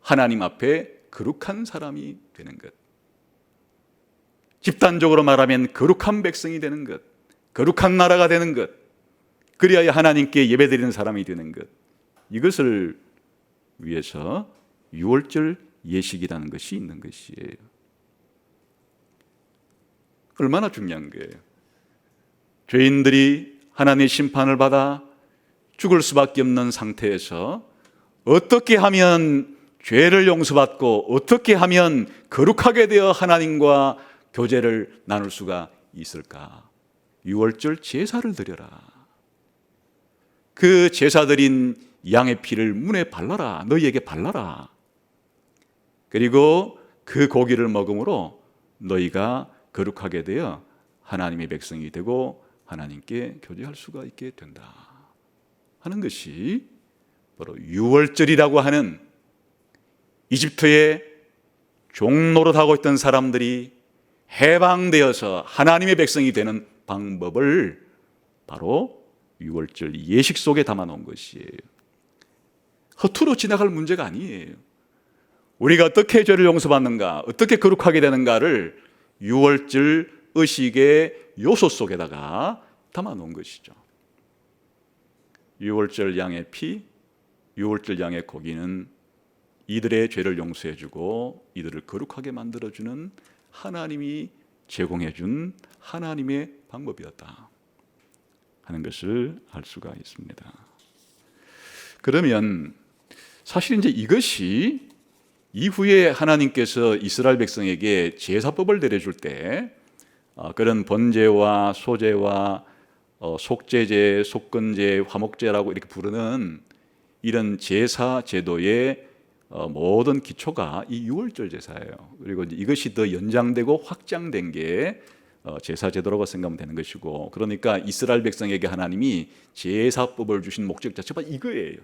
하나님 앞에 거룩한 사람이 되는 것, 집단적으로 말하면 거룩한 백성이 되는 것, 거룩한 나라가 되는 것, 그리하여 하나님께 예배드리는 사람이 되는 것, 이것을 위해서 유월절 예식이라는 것이 있는 것이에요. 얼마나 중요한 거예요. 죄인들이 하나님의 심판을 받아 죽을 수밖에 없는 상태에서 어떻게 하면 죄를 용서받고 어떻게 하면 거룩하게 되어 하나님과 교제를 나눌 수가 있을까? 유월절 제사를 드려라. 그 제사 드린 양의 피를 문에 발라라. 너희에게 발라라. 그리고 그 고기를 먹음으로 너희가 거룩하게 되어 하나님의 백성이 되고 하나님께 교제할 수가 있게 된다 하는 것이 바로 유월절이라고 하는 이집트에 종노릇하고 있던 사람들이 해방되어서 하나님의 백성이 되는 방법을 바로 유월절 예식 속에 담아놓은 것이에요. 허투루 지나갈 문제가 아니에요. 우리가 어떻게 죄를 용서받는가, 어떻게 거룩하게 되는가를 유월절 의식의 요소 속에다가 담아놓은 것이죠. 유월절 양의 피, 유월절 양의 고기는 이들의 죄를 용서해주고 이들을 거룩하게 만들어주는 하나님이 제공해준 하나님의 방법이었다 하는 것을 알 수가 있습니다. 그러면 사실 이제 이것이 이후에 하나님께서 이스라엘 백성에게 제사법을 내려줄 때 그런 번제와 소제와 속제제, 속건제, 화목제라고 이렇게 부르는 이런 제사 제도의 모든 기초가 이 유월절 제사예요. 그리고 이제 이것이 더 연장되고 확장된 게 제사 제도라고 생각하면 되는 것이고, 그러니까 이스라엘 백성에게 하나님이 제사법을 주신 목적 자체가 이거예요.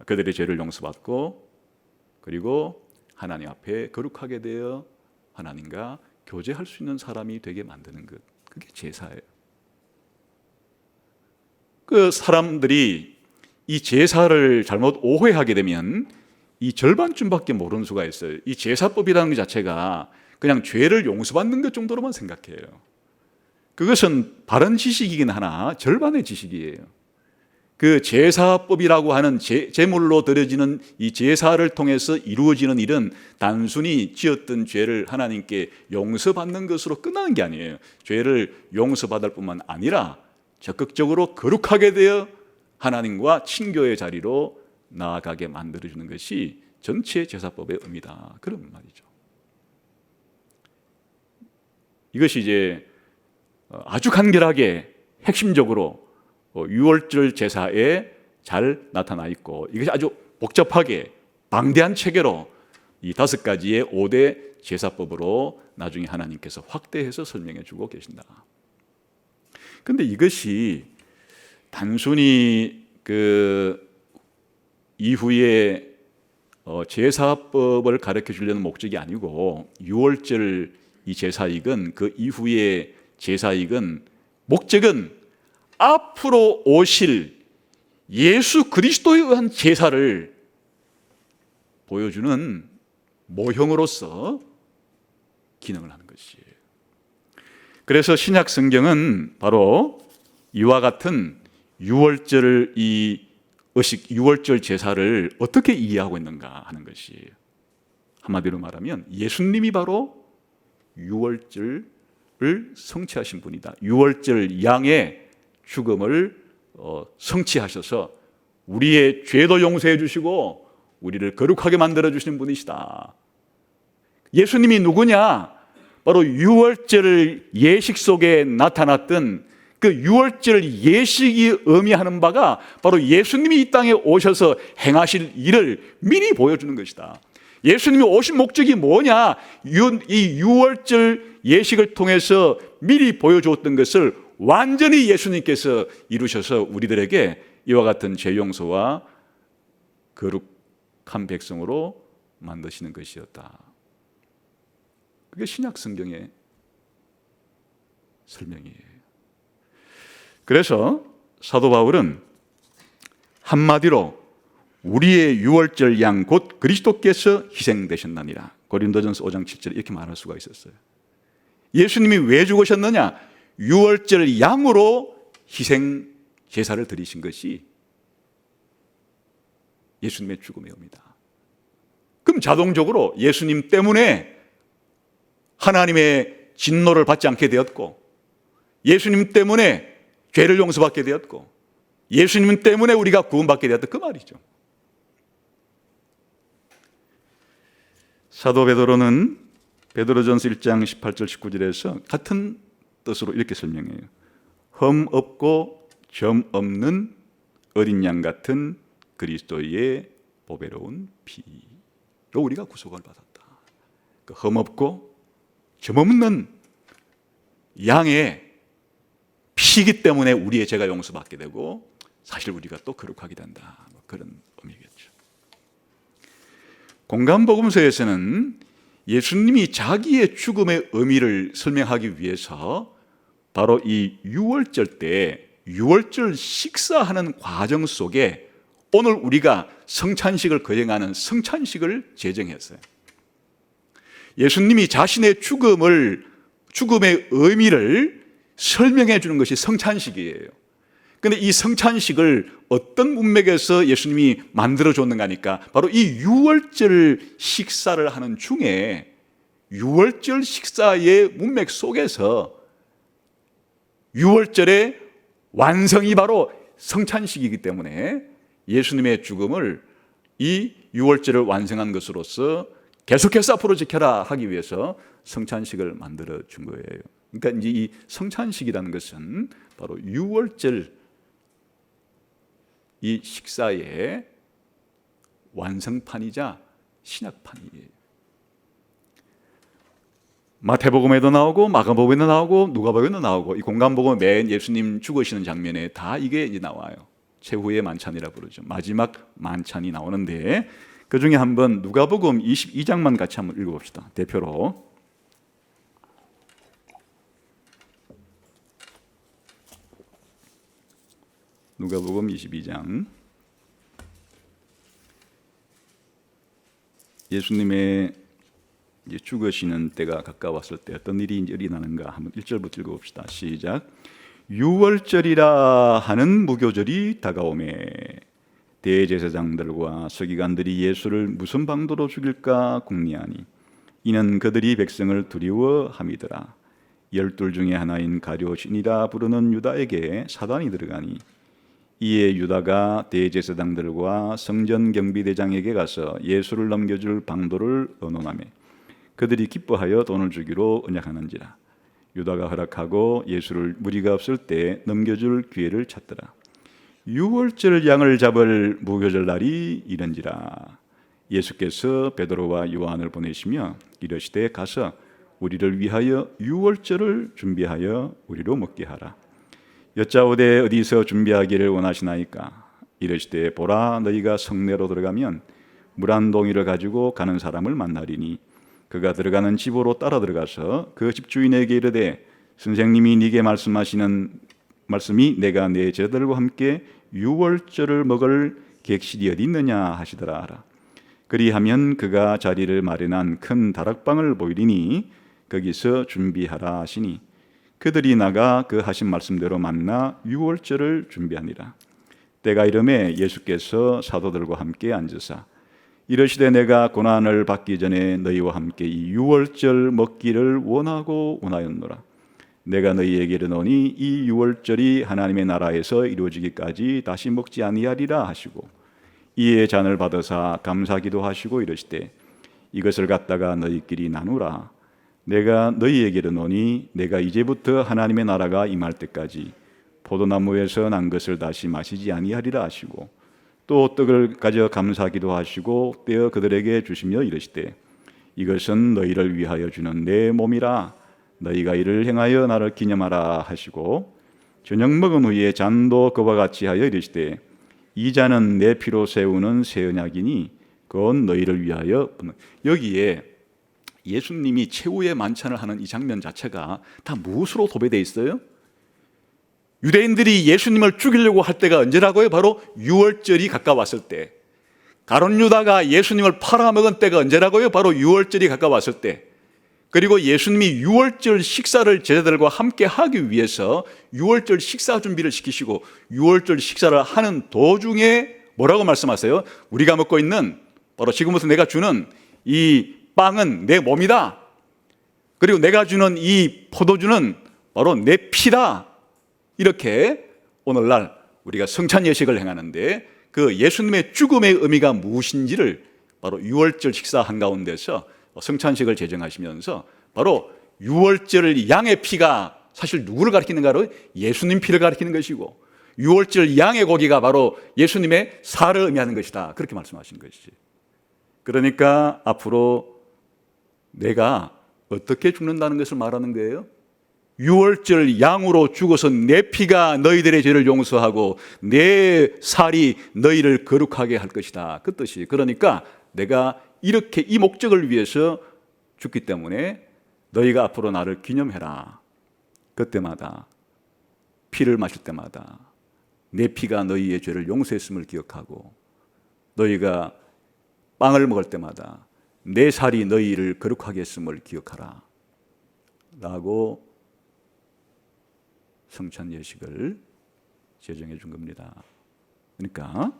그들의 죄를 용서받고 그리고 하나님 앞에 거룩하게 되어 하나님과 교제할 수 있는 사람이 되게 만드는 것, 그게 제사예요. 그 사람들이 이 제사를 잘못 오해하게 되면 이 절반쯤밖에 모르는 수가 있어요. 이 제사법이라는 것 자체가 그냥 죄를 용서받는 것 정도로만 생각해요. 그것은 바른 지식이긴 하나 절반의 지식이에요. 그 제사법이라고 하는 제물로 드려지는 이 제사를 통해서 이루어지는 일은 단순히 지었던 죄를 하나님께 용서받는 것으로 끝나는 게 아니에요. 죄를 용서받을 뿐만 아니라 적극적으로 거룩하게 되어 하나님과 친교의 자리로 나아가게 만들어주는 것이 전체 제사법의 의미다, 그런 말이죠. 이것이 이제 아주 간결하게 핵심적으로 유월절 제사에 잘 나타나 있고, 이것이 아주 복잡하게 방대한 체계로 이 5가지의 5대 제사법으로 나중에 하나님께서 확대해서 설명해 주고 계신다. 근데 이것이 단순히 그 이후에 제사법을 가르쳐 주려는 목적이 아니고, 유월절 이 제사익은, 그 이후의 제사익은, 목적은 앞으로 오실 예수 그리스도에 의한 제사를 보여주는 모형으로서 기능을 하는 것이에요. 그래서 신약 성경은 바로 이와 같은 유월절 유월절 제사를 어떻게 이해하고 있는가 하는 것이에요. 한마디로 말하면 예수님이 바로 유월절을 성취하신 분이다. 유월절 양의 죽음을 성취하셔서 우리의 죄도 용서해 주시고 우리를 거룩하게 만들어 주시는 분이시다. 예수님이 누구냐? 바로 유월절 예식 속에 나타났던 그 유월절 예식이 의미하는 바가 바로 예수님이 이 땅에 오셔서 행하실 일을 미리 보여주는 것이다. 예수님이 오신 목적이 뭐냐? 이 유월절 예식을 통해서 미리 보여주었던 것을 완전히 예수님께서 이루셔서 우리들에게 이와 같은 죄 용서와 거룩한 백성으로 만드시는 것이었다. 그게 신약 성경의 설명이에요. 그래서 사도 바울은 한마디로 우리의 유월절 양 곧 그리스도께서 희생되셨나니라. 고린도전서 5장 7절에 이렇게 말할 수가 있었어요. 예수님이 왜 죽으셨느냐? 유월절 양으로 희생 제사를 드리신 것이 예수님의 죽음의 의미다. 그럼 자동적으로 예수님 때문에 하나님의 진노를 받지 않게 되었고, 예수님 때문에 죄를 용서받게 되었고, 예수님 때문에 우리가 구원받게 되었다, 그 말이죠. 사도 베드로는 베드로전서 1장 18절 19절에서 같은 뜻으로 이렇게 설명해요. 흠 없고 점 없는 어린 양 같은 그리스도의 보배로운 피로 우리가 구속을 받았다. 그 흠 없고 점 없는 양의 피이기 때문에 우리의 죄가 용서받게 되고 사실 우리가 또 거룩하게 된다. 그런 의미겠죠. 공간복음서에서는 예수님이 자기의 죽음의 의미를 설명하기 위해서 바로 이 유월절 때 유월절 식사하는 과정 속에 오늘 우리가 성찬식을 거행하는 성찬식을 제정했어요. 예수님이 자신의 죽음의 의미를 설명해 주는 것이 성찬식이에요. 그런데 이 성찬식을 어떤 문맥에서 예수님이 만들어 줬는가 하니까 바로 이 유월절 식사를 하는 중에 유월절 식사의 문맥 속에서 유월절의 완성이 바로 성찬식이기 때문에 예수님의 죽음을 이 유월절을 완성한 것으로서 계속해서 앞으로 지켜라 하기 위해서 성찬식을 만들어 준 거예요. 그러니까 이제 이 성찬식이라는 것은 바로 유월절 이 식사의 완성판이자 신약판이에요. 마태복음에도 나오고 마가복음에도 나오고 누가복음에도 나오고 이 공간복음 맨 예수님 죽으시는 장면에 다 이게 이제 나와요. 최후의 만찬이라 부르죠. 마지막 만찬이 나오는데 그 중에 한번 누가복음 22장만 같이 한번 읽어봅시다. 대표로. 누가복음 22장. 예수님의 이제 죽으시는 때가 가까웠을 때 어떤 일이 이제 일어나는가 한번 1절부터 읽어봅시다. 시작. 유월절이라 하는 무교절이 다가오매 대제사장들과 서기관들이 예수를 무슨 방도로 죽일까 궁리하니 이는 그들이 백성을 두려워함이더라. 12 중에 하나인 가룟신이라 부르는 유다에게 사단이 들어가니 이에 유다가 대제사장들과 성전경비대장에게 가서 예수를 넘겨줄 방도를 의논하매 그들이 기뻐하여 돈을 주기로 언약하는지라. 유다가 허락하고 예수를 무리가 없을 때 넘겨줄 기회를 찾더라. 유월절 양을 잡을 무교절 날이 이른지라. 예수께서 베드로와 요한을 보내시며 이르시되 가서 우리를 위하여 유월절을 준비하여 우리로 먹게 하라. 여짜오되 어디서 준비하기를 원하시나이까? 이르시되 보라, 너희가 성내로 들어가면 물 한 동이를 가지고 가는 사람을 만나리니 그가 들어가는 집으로 따라 들어가서 그 집주인에게 이르되 선생님이 네게 말씀하시는 말씀이 내가 내 제자들과 함께 유월절을 먹을 객실이 어디 있느냐 하시더라 하라. 그리하면 그가 자리를 마련한 큰 다락방을 보이리니 거기서 준비하라 하시니 그들이 나가 그 하신 말씀대로 만나 유월절을 준비하니라. 때가 이름에 예수께서 사도들과 함께 앉으사 이르시되 내가 고난을 받기 전에 너희와 함께 이 유월절 먹기를 원하였노라. 내가 너희에게 이르노니 이 유월절이 하나님의 나라에서 이루어지기까지 다시 먹지 아니하리라 하시고 이에 잔을 받으사 감사기도 하시고 이르시되 이것을 갖다가 너희끼리 나누라. 내가 너희에게 이르노니 내가 이제부터 하나님의 나라가 임할 때까지 포도나무에서 난 것을 다시 마시지 아니하리라 하시고 또 떡을 가져 감사기도 하시고 떼어 그들에게 주시며 이르시되 이것은 너희를 위하여 주는 내 몸이라. 너희가 이를 행하여 나를 기념하라 하시고 저녁 먹은 후에 잔도 그와 같이 하여 이르시되 이 잔은 내 피로 세우는 새 언약이니 그건 너희를 위하여. 여기에 예수님이 최후의 만찬을 하는 이 장면 자체가 다 무엇으로 도배되어 있어요? 유대인들이 예수님을 죽이려고 할 때가 언제라고요? 바로 유월절이 가까웠을 때. 가룟 유다가 예수님을 팔아먹은 때가 언제라고요? 바로 유월절이 가까웠을 때. 그리고 예수님이 유월절 식사를 제자들과 함께 하기 위해서 유월절 식사 준비를 시키시고 유월절 식사를 하는 도중에 뭐라고 말씀하세요? 우리가 먹고 있는 바로 지금부터 내가 주는 이 빵은 내 몸이다. 그리고 내가 주는 이 포도주는 바로 내 피다. 이렇게 오늘날 우리가 성찬 예식을 행하는데 그 예수님의 죽음의 의미가 무엇인지를 바로 유월절 식사 한가운데서 성찬식을 제정하시면서 바로 유월절 양의 피가 사실 누구를 가리키는가로 예수님 피를 가리키는 것이고 유월절 양의 고기가 바로 예수님의 살을 의미하는 것이다. 그렇게 말씀하신 것이지. 그러니까 앞으로 내가 어떻게 죽는다는 것을 말하는 거예요. 유월절 양으로 죽어서 내 피가 너희들의 죄를 용서하고 내 살이 너희를 거룩하게 할 것이다. 그 뜻이. 그러니까 내가 이렇게 이 목적을 위해서 죽기 때문에 너희가 앞으로 나를 기념해라. 그때마다 피를 마실 때마다 내 피가 너희의 죄를 용서했음을 기억하고 너희가 빵을 먹을 때마다 내 살이 너희를 거룩하게 했음을 기억하라 라고 성찬 예식을 제정해 준 겁니다. 그러니까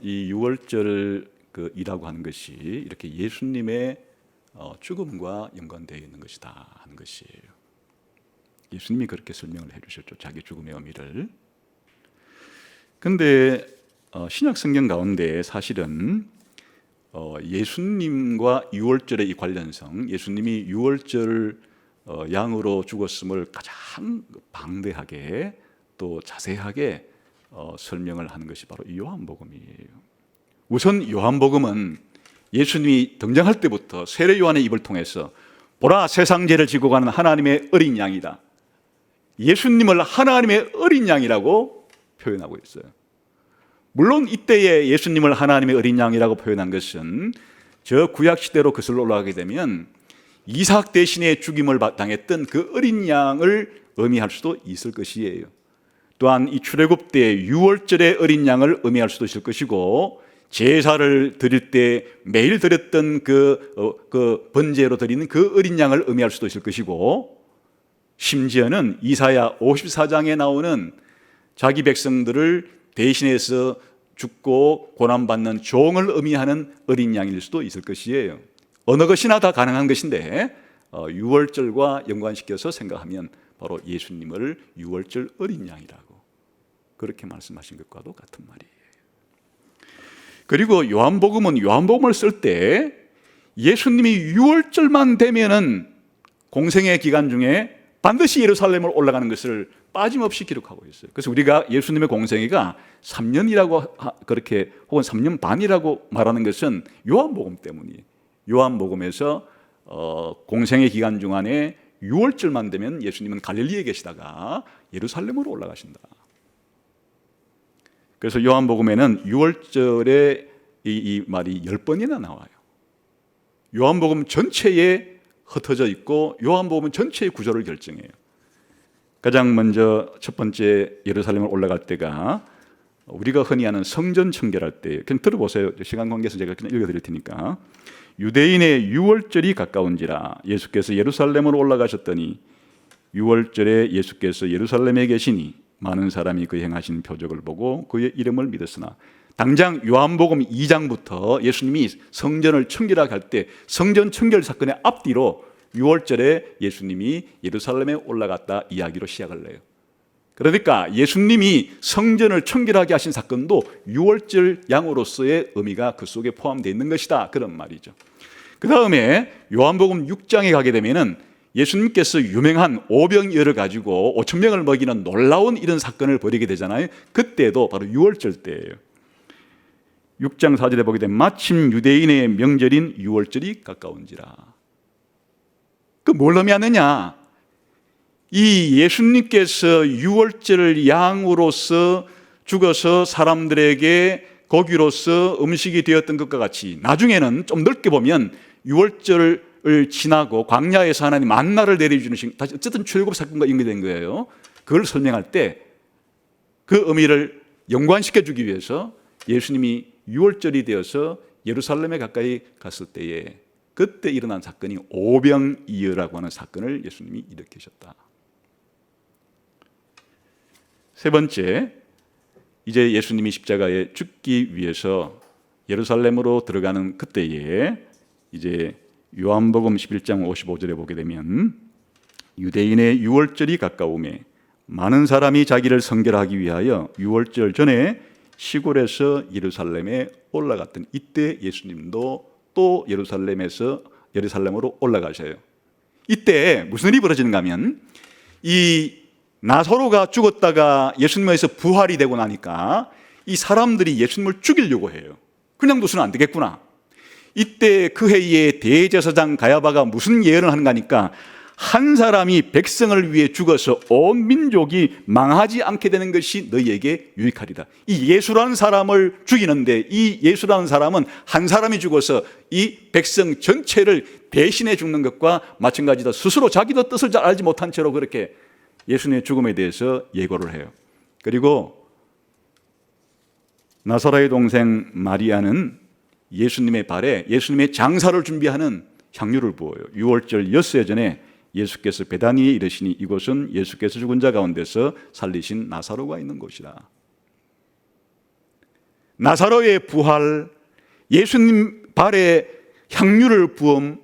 이 유월절 이라고 하는 것이 이렇게 예수님의 죽음과 연관되어 있는 것이다 하는 것이에요. 예수님이 그렇게 설명을 해주셨죠. 자기 죽음의 의미를. 그런데 신약 성경 가운데 사실은 예수님과 유월절의 이 관련성, 예수님이 유월절 양으로 죽었음을 가장 방대하게 또 자세하게 설명을 하는 것이 바로 이 요한복음이에요. 우선 요한복음은 예수님이 등장할 때부터 세례 요한의 입을 통해서 보라 세상 죄를 지고 가는 하나님의 어린 양이다. 예수님을 하나님의 어린 양이라고 표현하고 있어요. 물론 이때에 예수님을 하나님의 어린 양이라고 표현한 것은 저 구약시대로 거슬러 올라가게 되면 이삭 대신에 죽임을 당했던 그 어린 양을 의미할 수도 있을 것이에요. 또한 이 출애굽 때 유월절의 어린 양을 의미할 수도 있을 것이고 제사를 드릴 때 매일 드렸던 그 번제로 드리는 그 어린 양을 의미할 수도 있을 것이고 심지어는 이사야 54장에 나오는 자기 백성들을 대신해서 죽고 고난받는 종을 의미하는 어린 양일 수도 있을 것이에요. 어느 것이나 다 가능한 것인데 유월절과 연관시켜서 생각하면 바로 예수님을 유월절 어린 양이라고 그렇게 말씀하신 것과도 같은 말이에요. 그리고 요한복음은 요한복음을 쓸 때 예수님이 유월절만 되면은 공생의 기간 중에 반드시 예루살렘을 올라가는 것을 빠짐없이 기록하고 있어요. 그래서 우리가 예수님의 공생애가 3년이라고 그렇게 혹은 3년 반이라고 말하는 것은 요한복음 때문이에요. 요한복음에서 공생의 기간 중 안에 6월절만 되면 예수님은 갈릴리에 계시다가 예루살렘으로 올라가신다. 그래서 요한복음에는 6월절에 이 말이 10번이나 나와요. 요한복음 전체에 흩어져 있고 요한복음 전체의 구조를 결정해요. 가장 먼저 첫 번째 예루살렘을 올라갈 때가 우리가 흔히 하는 성전 청결할 때, 그냥 들어보세요. 시간 관계에서 제가 그냥 읽어드릴 테니까. 유대인의 유월절이 가까운지라 예수께서 예루살렘으로 올라가셨더니 유월절에 예수께서 예루살렘에 계시니 많은 사람이 그 행하신 표적을 보고 그의 이름을 믿었으나, 당장 요한복음 2장부터 예수님이 성전을 청결하게 할 때 성전 청결 사건의 앞뒤로 6월절에 예수님이 예루살렘에 올라갔다 이야기로 시작을 해요. 그러니까 예수님이 성전을 청결하게 하신 사건도 6월절 양으로서의 의미가 그 속에 포함되어 있는 것이다, 그런 말이죠. 그 다음에 요한복음 6장에 가게 되면은 예수님께서 유명한 오병이어를 가지고 5천 명을 먹이는 놀라운 이런 사건을 벌이게 되잖아요. 그때도 바로 6월절 때예요. 6장 4절에 보게 되면 마침 유대인의 명절인 6월절이 가까운지라. 그 뭘 의미하느냐? 이 예수님께서 6월절 양으로서 죽어서 사람들에게 고기로서 음식이 되었던 것과 같이 나중에는 좀 넓게 보면 6월절을 지나고 광야에서 하나님 만나를 내려주는 다시 어쨌든 출애굽 사건과 연결된 거예요. 그걸 설명할 때 그 의미를 연관시켜 주기 위해서 예수님이 6월절이 되어서 예루살렘에 가까이 갔을 때에 그때 일어난 사건이 오병이어라고 하는 사건을 예수님이 일으키셨다. 세 번째, 이제 예수님이 십자가에 죽기 위해서 예루살렘으로 들어가는 그때에 이제 요한복음 11장 55절에 보게 되면 유대인의 유월절이 가까우매 많은 사람이 자기를 성결하기 위하여 유월절 전에 시골에서 예루살렘에 올라갔던 이때 예수님도 또 예루살렘으로 올라가셔요. 이때 무슨 일이 벌어지는가 하면 이 나사로가 죽었다가 예수님에서 부활이 되고 나니까 이 사람들이 예수님을 죽이려고 해요. 그냥 둬서는 안 되겠구나. 이때 그 해에 대제사장 가야바가 무슨 예언을 하는가 하니까 한 사람이 백성을 위해 죽어서 온 민족이 망하지 않게 되는 것이 너희에게 유익하리다. 이 예수라는 사람을 죽이는데 이 예수라는 사람은 한 사람이 죽어서 이 백성 전체를 대신해 죽는 것과 마찬가지다. 스스로 자기도 뜻을 잘 알지 못한 채로 그렇게 예수님의 죽음에 대해서 예고를 해요. 그리고 나사로의 동생 마리아는 예수님의 발에 예수님의 장사를 준비하는 향유를 부어요. 6월절 엿새 전에 예수께서 베다니에 이르시니 이곳은 예수께서 죽은 자 가운데서 살리신 나사로가 있는 곳이라. 나사로의 부활, 예수님 발에 향유를 부음,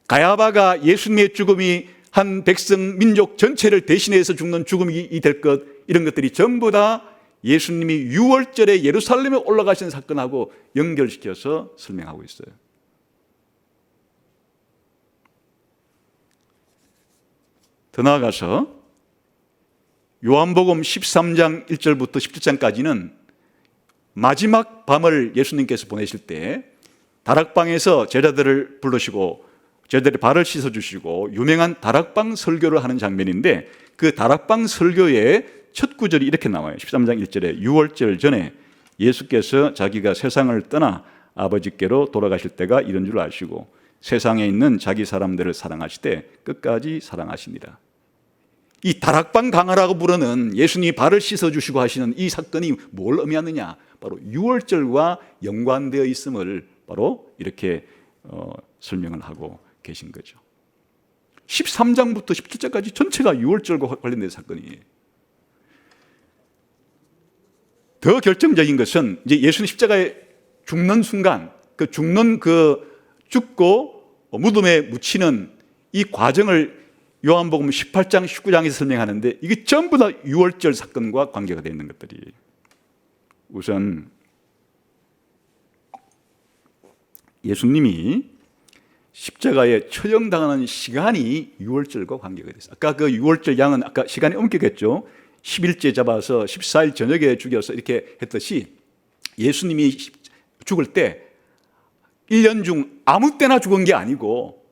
가야바가 예수님의 죽음이 한 백성 민족 전체를 대신해서 죽는 죽음이 될 것, 이런 것들이 전부 다 예수님이 6월절에 예루살렘에 올라가신 사건하고 연결시켜서 설명하고 있어요. 더 나아가서 요한복음 13장 1절부터 17장까지는 마지막 밤을 예수님께서 보내실 때 다락방에서 제자들을 부르시고 제자들의 발을 씻어주시고 유명한 다락방 설교를 하는 장면인데, 그 다락방 설교의 첫 구절이 이렇게 나와요. 13장 1절에 6월절 전에 예수께서 자기가 세상을 떠나 아버지께로 돌아가실 때가 이런 줄 아시고 세상에 있는 자기 사람들을 사랑하시되 끝까지 사랑하십니다. 이 다락방 강화라고 부르는 예수님이 발을 씻어주시고 하시는 이 사건이 뭘 의미하느냐, 바로 6월절과 연관되어 있음을 바로 이렇게 설명을 하고 계신 거죠. 13장부터 17장까지 전체가 6월절과 관련된 사건이에요. 더 결정적인 것은 이제 예수님 십자가에 죽는 순간, 죽고 무덤에 묻히는 이 과정을 요한복음 18장, 19장에서 설명하는데 이게 전부 다 6월절 사건과 관계가 되어 있는 것들이에요. 우선 예수님이 십자가에 처형당하는 시간이 6월절과 관계가 됐어요. 아까 그 6월절 양은 아까 시간이 엄격했죠. 10일째 잡아서 14일 저녁에 죽여서 이렇게 했듯이 예수님이 죽을 때 1년 중 아무 때나 죽은 게 아니고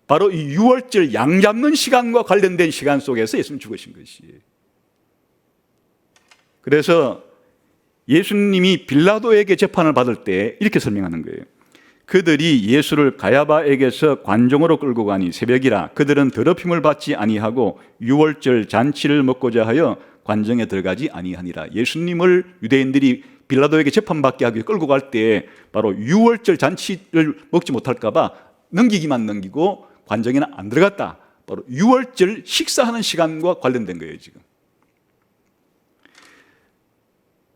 바로 이 유월절 양 잡는 시간과 관련된 시간 속에서 예수님 죽으신 것이에요. 그래서 예수님이 빌라도에게 재판을 받을 때 이렇게 설명하는 거예요. 그들이 예수를 가야바에게서 관종으로 끌고 가니 새벽이라 그들은 더럽힘을 받지 아니하고 유월절 잔치를 먹고자 하여 관정에 들어가지 아니하니라. 예수님을 유대인들이 빌라도에게 재판받게 하기 위해 끌고 갈 때 바로 유월절 잔치를 먹지 못할까 봐 넘기기만 넘기고 관정에는 안 들어갔다. 바로 유월절 식사하는 시간과 관련된 거예요. 지금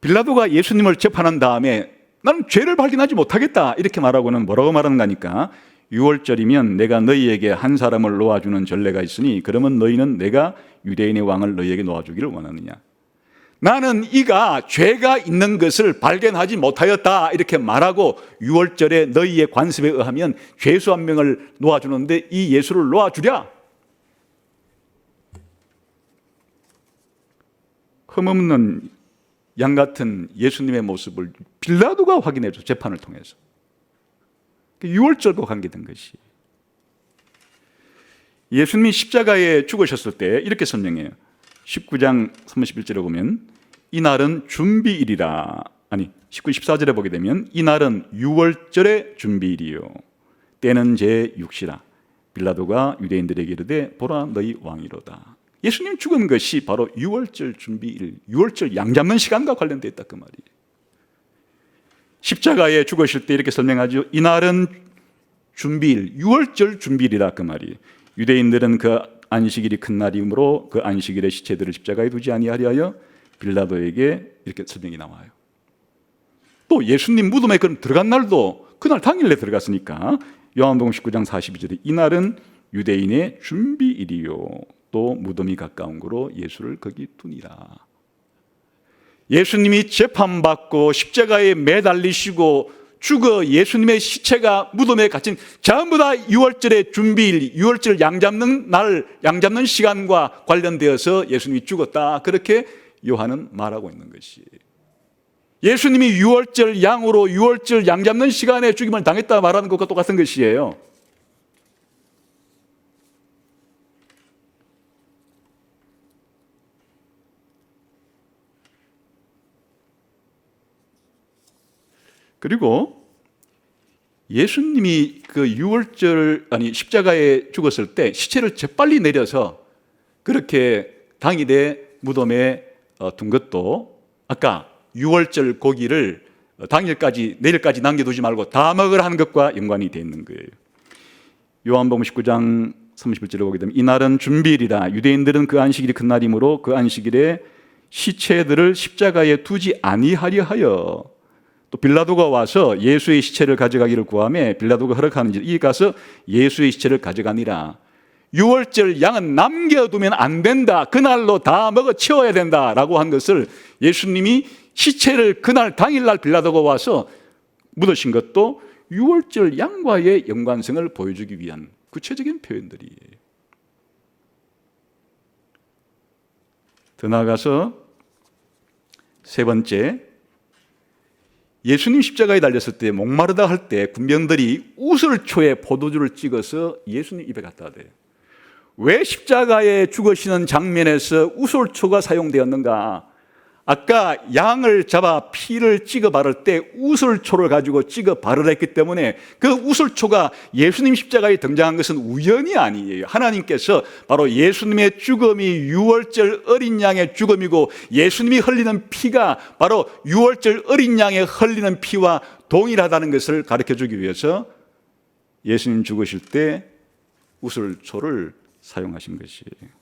빌라도가 예수님을 재판한 다음에 나는 죄를 발견하지 못하겠다 이렇게 말하고는 뭐라고 말하는가 하니까, 유월절이면 내가 너희에게 한 사람을 놓아주는 전례가 있으니 그러면 너희는 내가 유대인의 왕을 너희에게 놓아주기를 원하느냐. 나는 이가 죄가 있는 것을 발견하지 못하였다 이렇게 말하고 유월절에 너희의 관습에 의하면 죄수 한 명을 놓아주는데 이 예수를 놓아주랴. 흠없는 양 같은 예수님의 모습을 빌라도가 확인해줘. 재판을 통해서 유월절과 관계된 것이. 예수님이 십자가에 죽으셨을 때 이렇게 설명해요. 19장 31절에 보면 이날은 준비일이라, 아니 19, 14절에 보게 되면 이날은 유월절의 준비일이요 때는 제6시라. 빌라도가 유대인들에게 이르되 보라 너희 왕이로다. 예수님 죽은 것이 바로 유월절 준비일, 유월절 양 잡는 시간과 관련되어 있다 그 말이에요. 십자가에 죽으실 때 이렇게 설명하죠. 이날은 준비일, 유월절 준비일이라 그 말이에요. 유대인들은 그 안식일이 큰 날이므로 그 안식일에 시체들을 십자가에 두지 아니하려 하여 빌라도에게 이렇게 설명이 나와요. 또 예수님 무덤에 들어간 날도 그날 당일에 들어갔으니까 요한복음 19장 42절에 이날은 유대인의 준비일이요 또 무덤이 가까운 거로 예수를 거기 두니라. 예수님이 재판받고 십자가에 매달리시고 죽어 예수님의 시체가 무덤에 갇힌 전부 다 유월절의 준비일, 유월절 양 잡는 날, 양 잡는 시간과 관련되어서 예수님이 죽었다. 그렇게 요한은 말하고 있는 것이. 예수님이 유월절 양으로 유월절 양 잡는 시간에 죽임을 당했다 말하는 것과 똑같은 것이에요. 그리고 예수님이 그 유월절, 아니 십자가에 죽었을 때 시체를 재빨리 내려서 그렇게 당일에 무덤에 둔 것도 아까 유월절 고기를 당일까지, 내일까지 남겨두지 말고 다 먹으라 하는 것과 연관이 되어 있는 거예요. 요한복음 19장 31절에 보게 되면 이날은 준비일이라. 유대인들은 그 안식일이 큰 날이므로 그 안식일에 시체들을 십자가에 두지 아니하려 하여. 또 빌라도가 와서 예수의 시체를 가져가기를 구하며 빌라도가 허락하는지 이 가서 예수의 시체를 가져가니라. 유월절 양은 남겨두면 안 된다. 그날로 다 먹어 치워야 된다라고 한 것을 예수님이 시체를 그날 당일날 빌라도가 와서 묻으신 것도 유월절 양과의 연관성을 보여주기 위한 구체적인 표현들이에요. 더 나아가서 세 번째, 예수님 십자가에 달렸을 때 목마르다 할 때 군병들이 우슬초에 포도주를 찍어서 예수님 입에 갖다 대요. 왜 십자가에 죽으시는 장면에서 우슬초가 사용되었는가? 아까 양을 잡아 피를 찍어 바를 때 우슬초를 가지고 찍어 바르라 했기 때문에 그 우슬초가 예수님 십자가에 등장한 것은 우연이 아니에요. 하나님께서 바로 예수님의 죽음이 유월절 어린 양의 죽음이고 예수님이 흘리는 피가 바로 유월절 어린 양의 흘리는 피와 동일하다는 것을 가르쳐주기 위해서 예수님 죽으실 때 우슬초를 사용하신 것이에요.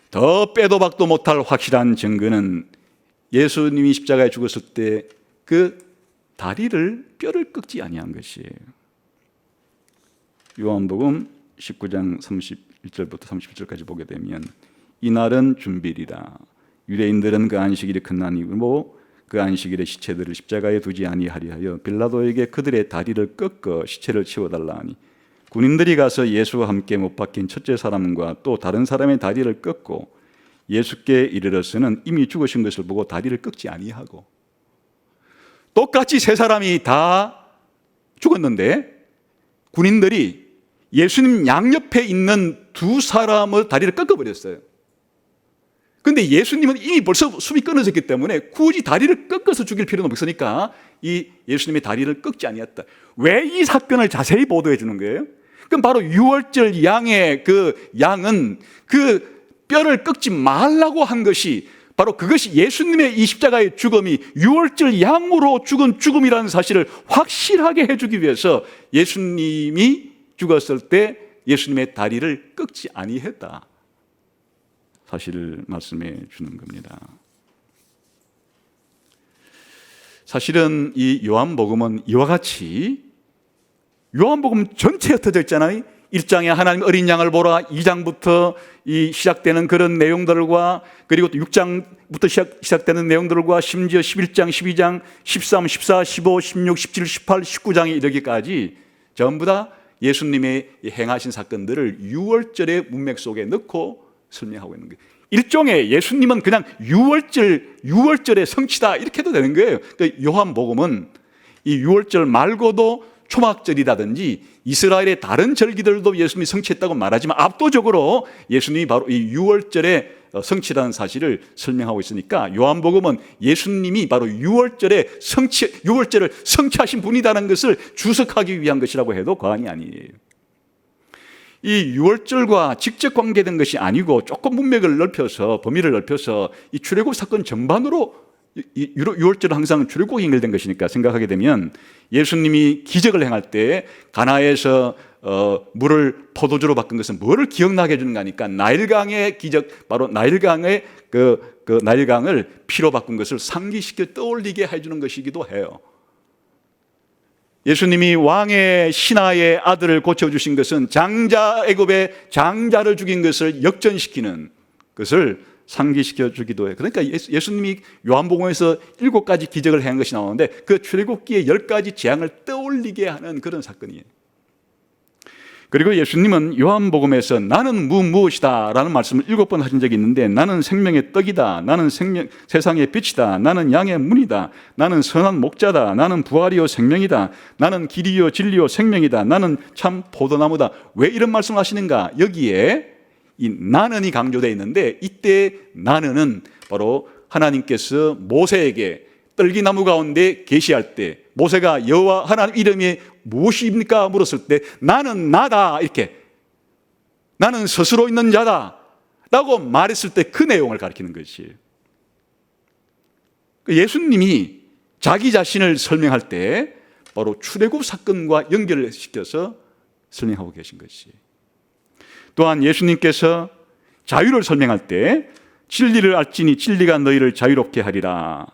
더 빼도 박도 못할 확실한 증거는 예수님이 십자가에 죽었을 때 그 다리를 뼈를 꺾지 아니한 것이에요. 요한복음 19장 31절부터 31절까지 보게 되면 이날은 준비일이라. 유대인들은 그 안식일이 큰 날이고 그 안식일에 시체들을 십자가에 두지 아니하려 하여 빌라도에게 그들의 다리를 꺾어 시체를 치워달라 하니 군인들이 가서 예수와 함께 못 박힌 첫째 사람과 또 다른 사람의 다리를 꺾고 예수께 이르러서는 이미 죽으신 것을 보고 다리를 꺾지 아니하고. 똑같이 세 사람이 다 죽었는데 군인들이 예수님 양옆에 있는 두 사람의 다리를 꺾어버렸어요. 그런데 예수님은 이미 벌써 숨이 끊어졌기 때문에 굳이 다리를 꺾어서 죽일 필요는 없으니까 이 예수님의 다리를 꺾지 아니했다. 왜 이 사건을 자세히 보도해 주는 거예요? 그럼 바로 유월절 양의 그 양은 그 뼈를 꺾지 말라고 한 것이 바로 그것이 예수님의 이 십자가의 죽음이 유월절 양으로 죽은 죽음이라는 사실을 확실하게 해주기 위해서 예수님이 죽었을 때 예수님의 다리를 꺾지 아니했다. 사실을 말씀해 주는 겁니다. 사실은 이 요한복음은 이와 같이 요한복음 전체에 흩어져 있잖아요. 1장에 하나님 어린 양을 보라, 2장부터 이 시작되는 그런 내용들과 그리고 또 6장부터 시작되는 내용들과 심지어 11장, 12장, 13, 14, 15, 16, 17, 18, 19장에 이르기까지 전부 다 예수님의 행하신 사건들을 유월절의 문맥 속에 넣고 설명하고 있는 거예요. 일종의 예수님은 그냥 유월절의 성취다 이렇게 해도 되는 거예요. 그러니까 요한복음은 이 유월절 말고도 초막절이라든지 이스라엘의 다른 절기들도 예수님이 성취했다고 말하지만 압도적으로 예수님이 바로 이 유월절의 성취라는 사실을 설명하고 있으니까 요한복음은 예수님이 바로 유월절을 성취하신 분이라는 것을 주석하기 위한 것이라고 해도 과언이 아니에요. 이 유월절과 직접 관계된 것이 아니고 조금 문맥을 넓혀서 범위를 넓혀서 이 출애굽 사건 전반으로 유월절은 항상 출애굽과 연결된 것이니까 생각하게 되면 예수님이 기적을 행할 때 가나에서 물을 포도주로 바꾼 것은 뭐를 기억나게 해주는가 하니까 나일강의 기적, 바로 나일강의 그 나일강을 피로 바꾼 것을 상기시켜 떠올리게 해주는 것이기도 해요. 예수님이 왕의 신하의 아들을 고쳐주신 것은 애굽의 장자를 죽인 것을 역전시키는 것을 상기시켜 주기도 해요. 그러니까 예수님이 요한복음에서 7가지 기적을 행한 것이 나오는데 그 출애굽기의 10가지 재앙을 떠올리게 하는 그런 사건이에요. 그리고 예수님은 요한복음에서 나는 무엇이다 라는 말씀을 7번 하신 적이 있는데 나는 생명의 떡이다, 나는 세상의 빛이다, 나는 양의 문이다, 나는 선한 목자다, 나는 부활이요 생명이다, 나는 길이요 진리요 생명이다, 나는 참 포도나무다. 왜 이런 말씀을 하시는가? 여기에 이 나는이 강조되어 있는데 이때 나는은 바로 하나님께서 모세에게 떨기나무 가운데 계시할 때 모세가 여호와 하나님 이름이 무엇입니까? 물었을 때 나는 나다 이렇게 나는 스스로 있는 자다 라고 말했을 때 그 내용을 가리키는 것이에요. 예수님이 자기 자신을 설명할 때 바로 출애굽 사건과 연결을 시켜서 설명하고 계신 것이에요. 또한 예수님께서 자유를 설명할 때 진리를 알지니 진리가 너희를 자유롭게 하리라.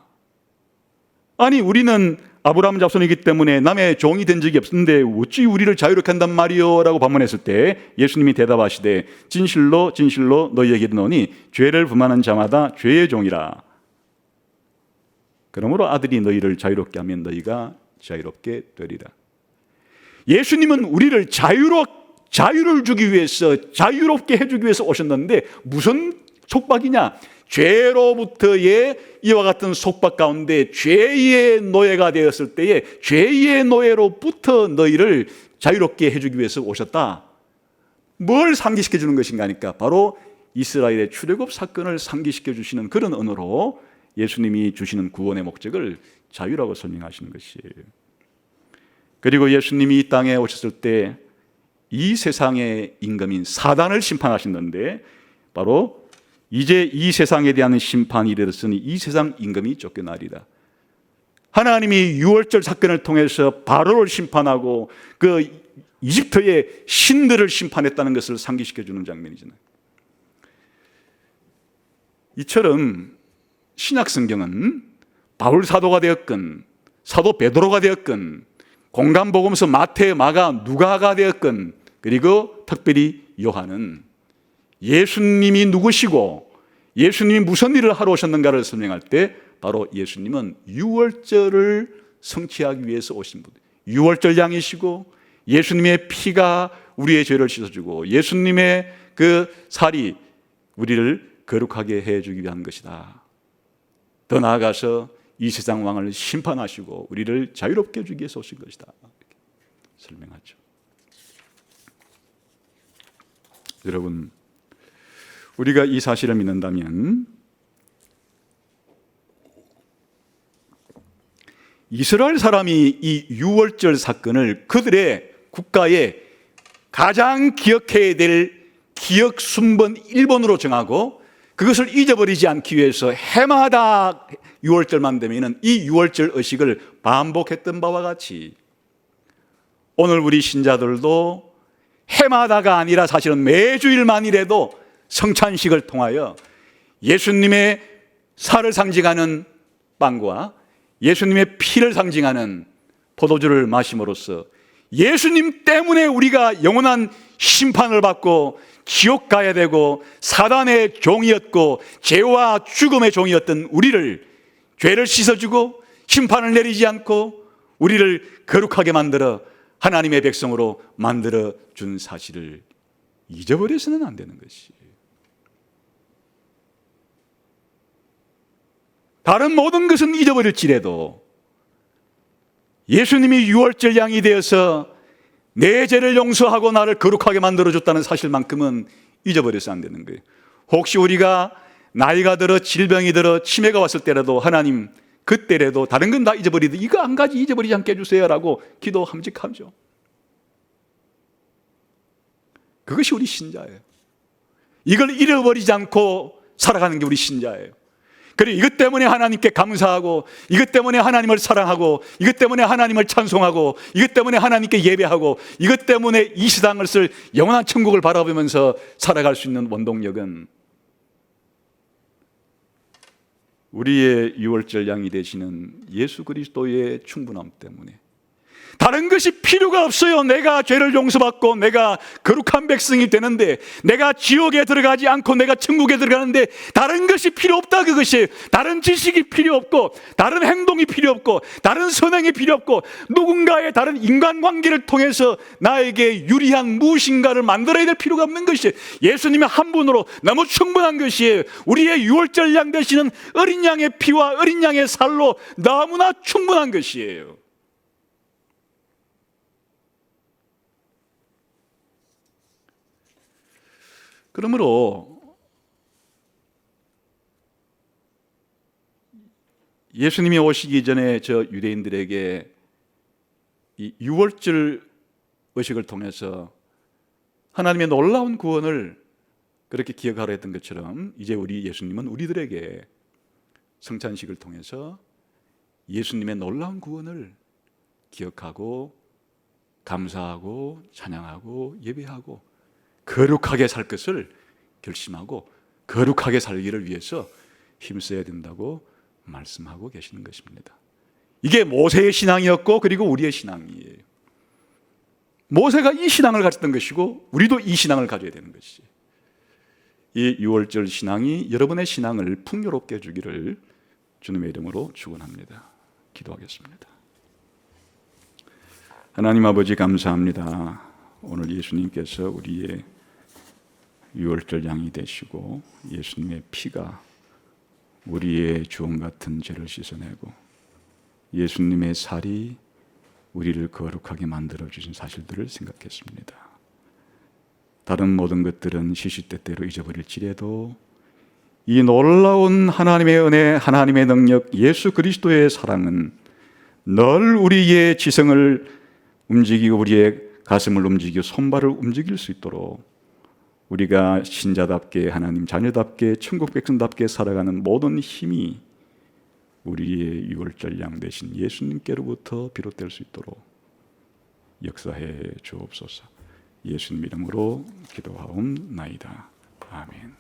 아니 우리는 아브라함 자손이기 때문에 남의 종이 된 적이 없는데 어찌 우리를 자유롭게 한단 말이요? 라고 반문했을 때 예수님이 대답하시되 진실로 진실로 너희에게 이르노니 죄를 범하는 자마다 죄의 종이라. 그러므로 아들이 너희를 자유롭게 하면 너희가 자유롭게 되리라. 예수님은 우리를 자유를 주기 위해서 자유롭게 해주기 위해서 오셨는데 무슨 속박이냐? 죄로부터의 이와 같은 속박 가운데 죄의 노예가 되었을 때에 죄의 노예로부터 너희를 자유롭게 해주기 위해서 오셨다. 뭘 상기시켜 주는 것인가 하니까 바로 이스라엘의 출애굽 사건을 상기시켜 주시는 그런 언어로 예수님이 주시는 구원의 목적을 자유라고 설명하시는 것이에요. 그리고 예수님이 이 땅에 오셨을 때 이 세상의 임금인 사단을 심판하셨는데 바로 이제 이 세상에 대한 심판이 이르렀으니 이 세상 임금이 쫓겨나리라. 하나님이 유월절 사건을 통해서 바로를 심판하고 그 이집트의 신들을 심판했다는 것을 상기시켜주는 장면이잖아요. 이처럼 신약 성경은 바울 사도가 되었건 사도 베드로가 되었건 공간복음서 마태, 마가, 누가가 되었건 그리고 특별히 요한은 예수님이 누구시고 예수님이 무슨 일을 하러 오셨는가를 설명할 때 바로 예수님은 유월절을 성취하기 위해서 오신 분, 유월절 양이시고 예수님의 피가 우리의 죄를 씻어주고 예수님의 그 살이 우리를 거룩하게 해주기 위한 것이다. 더 나아가서 이 세상 왕을 심판하시고 우리를 자유롭게 해주기 위해서 오신 것이다. 설명하죠. 여러분, 우리가 이 사실을 믿는다면 이스라엘 사람이 이 유월절 사건을 그들의 국가에 가장 기억해야 될 기억 순번 1번으로 정하고 그것을 잊어버리지 않기 위해서 해마다 6월절만 되면 이 6월절 의식을 반복했던 바와 같이 오늘 우리 신자들도 해마다가 아니라 사실은 매주일만이라도 성찬식을 통하여 예수님의 살을 상징하는 빵과 예수님의 피를 상징하는 포도주를 마심으로써 예수님 때문에 우리가 영원한 심판을 받고 지옥 가야 되고 사단의 종이었고 죄와 죽음의 종이었던 우리를 죄를 씻어주고 심판을 내리지 않고 우리를 거룩하게 만들어 하나님의 백성으로 만들어 준 사실을 잊어버려서는 안 되는 것이. 다른 모든 것은 잊어버릴지라도 예수님이 유월절 양이 되어서 내 죄를 용서하고 나를 거룩하게 만들어줬다는 사실만큼은 잊어버려서 안 되는 거예요. 혹시 우리가 나이가 들어 질병이 들어 치매가 왔을 때라도 하나님 그때라도 다른 건 다 잊어버리듯 이거 한 가지 잊어버리지 않게 해주세요 라고 기도함직하죠. 그것이 우리 신자예요. 이걸 잃어버리지 않고 살아가는 게 우리 신자예요. 그리고 이것 때문에 하나님께 감사하고 이것 때문에 하나님을 사랑하고 이것 때문에 하나님을 찬송하고 이것 때문에 하나님께 예배하고 이것 때문에 이 세상을 쓸 영원한 천국을 바라보면서 살아갈 수 있는 원동력은 우리의 유월절 양이 되시는 예수 그리스도의 충분함 때문에 다른 것이 필요가 없어요. 내가 죄를 용서받고 내가 거룩한 백성이 되는데 내가 지옥에 들어가지 않고 내가 천국에 들어가는데 다른 것이 필요 없다. 그것이 다른 지식이 필요 없고 다른 행동이 필요 없고 다른 선행이 필요 없고 누군가의 다른 인간관계를 통해서 나에게 유리한 무엇인가를 만들어야 될 필요가 없는 것이 예수님의 한 분으로 너무 충분한 것이에요. 우리의 유월절 양 되시는 어린 양의 피와 어린 양의 살로 너무나 충분한 것이에요. 그러므로 예수님이 오시기 전에 저 유대인들에게 이 유월절 의식을 통해서 하나님의 놀라운 구원을 그렇게 기억하려 했던 것처럼 이제 우리 예수님은 우리들에게 성찬식을 통해서 예수님의 놀라운 구원을 기억하고 감사하고 찬양하고 예배하고 거룩하게 살 것을 결심하고 거룩하게 살기를 위해서 힘써야 된다고 말씀하고 계시는 것입니다. 이게 모세의 신앙이었고 그리고 우리의 신앙이에요. 모세가 이 신앙을 가졌던 것이고 우리도 이 신앙을 가져야 되는 것이에요. 이 유월절 신앙이 여러분의 신앙을 풍요롭게 해주기를 주님의 이름으로 축원합니다. 기도하겠습니다. 하나님 아버지 감사합니다. 오늘 예수님께서 우리의 유월절 양이 되시고 예수님의 피가 우리의 주홍 같은 죄를 씻어내고 예수님의 살이 우리를 거룩하게 만들어주신 사실들을 생각했습니다. 다른 모든 것들은 시시때때로 잊어버릴지라도 이 놀라운 하나님의 은혜, 하나님의 능력, 예수 그리스도의 사랑은 늘 우리의 지성을 움직이고 우리의 가슴을 움직이고 손발을 움직일 수 있도록 우리가 신자답게 하나님 자녀답게 천국 백성답게 살아가는 모든 힘이 우리의 유월절 양 되신 예수님께로부터 비롯될 수 있도록 역사해 주옵소서. 예수님 이름으로 기도하옵나이다. 아멘.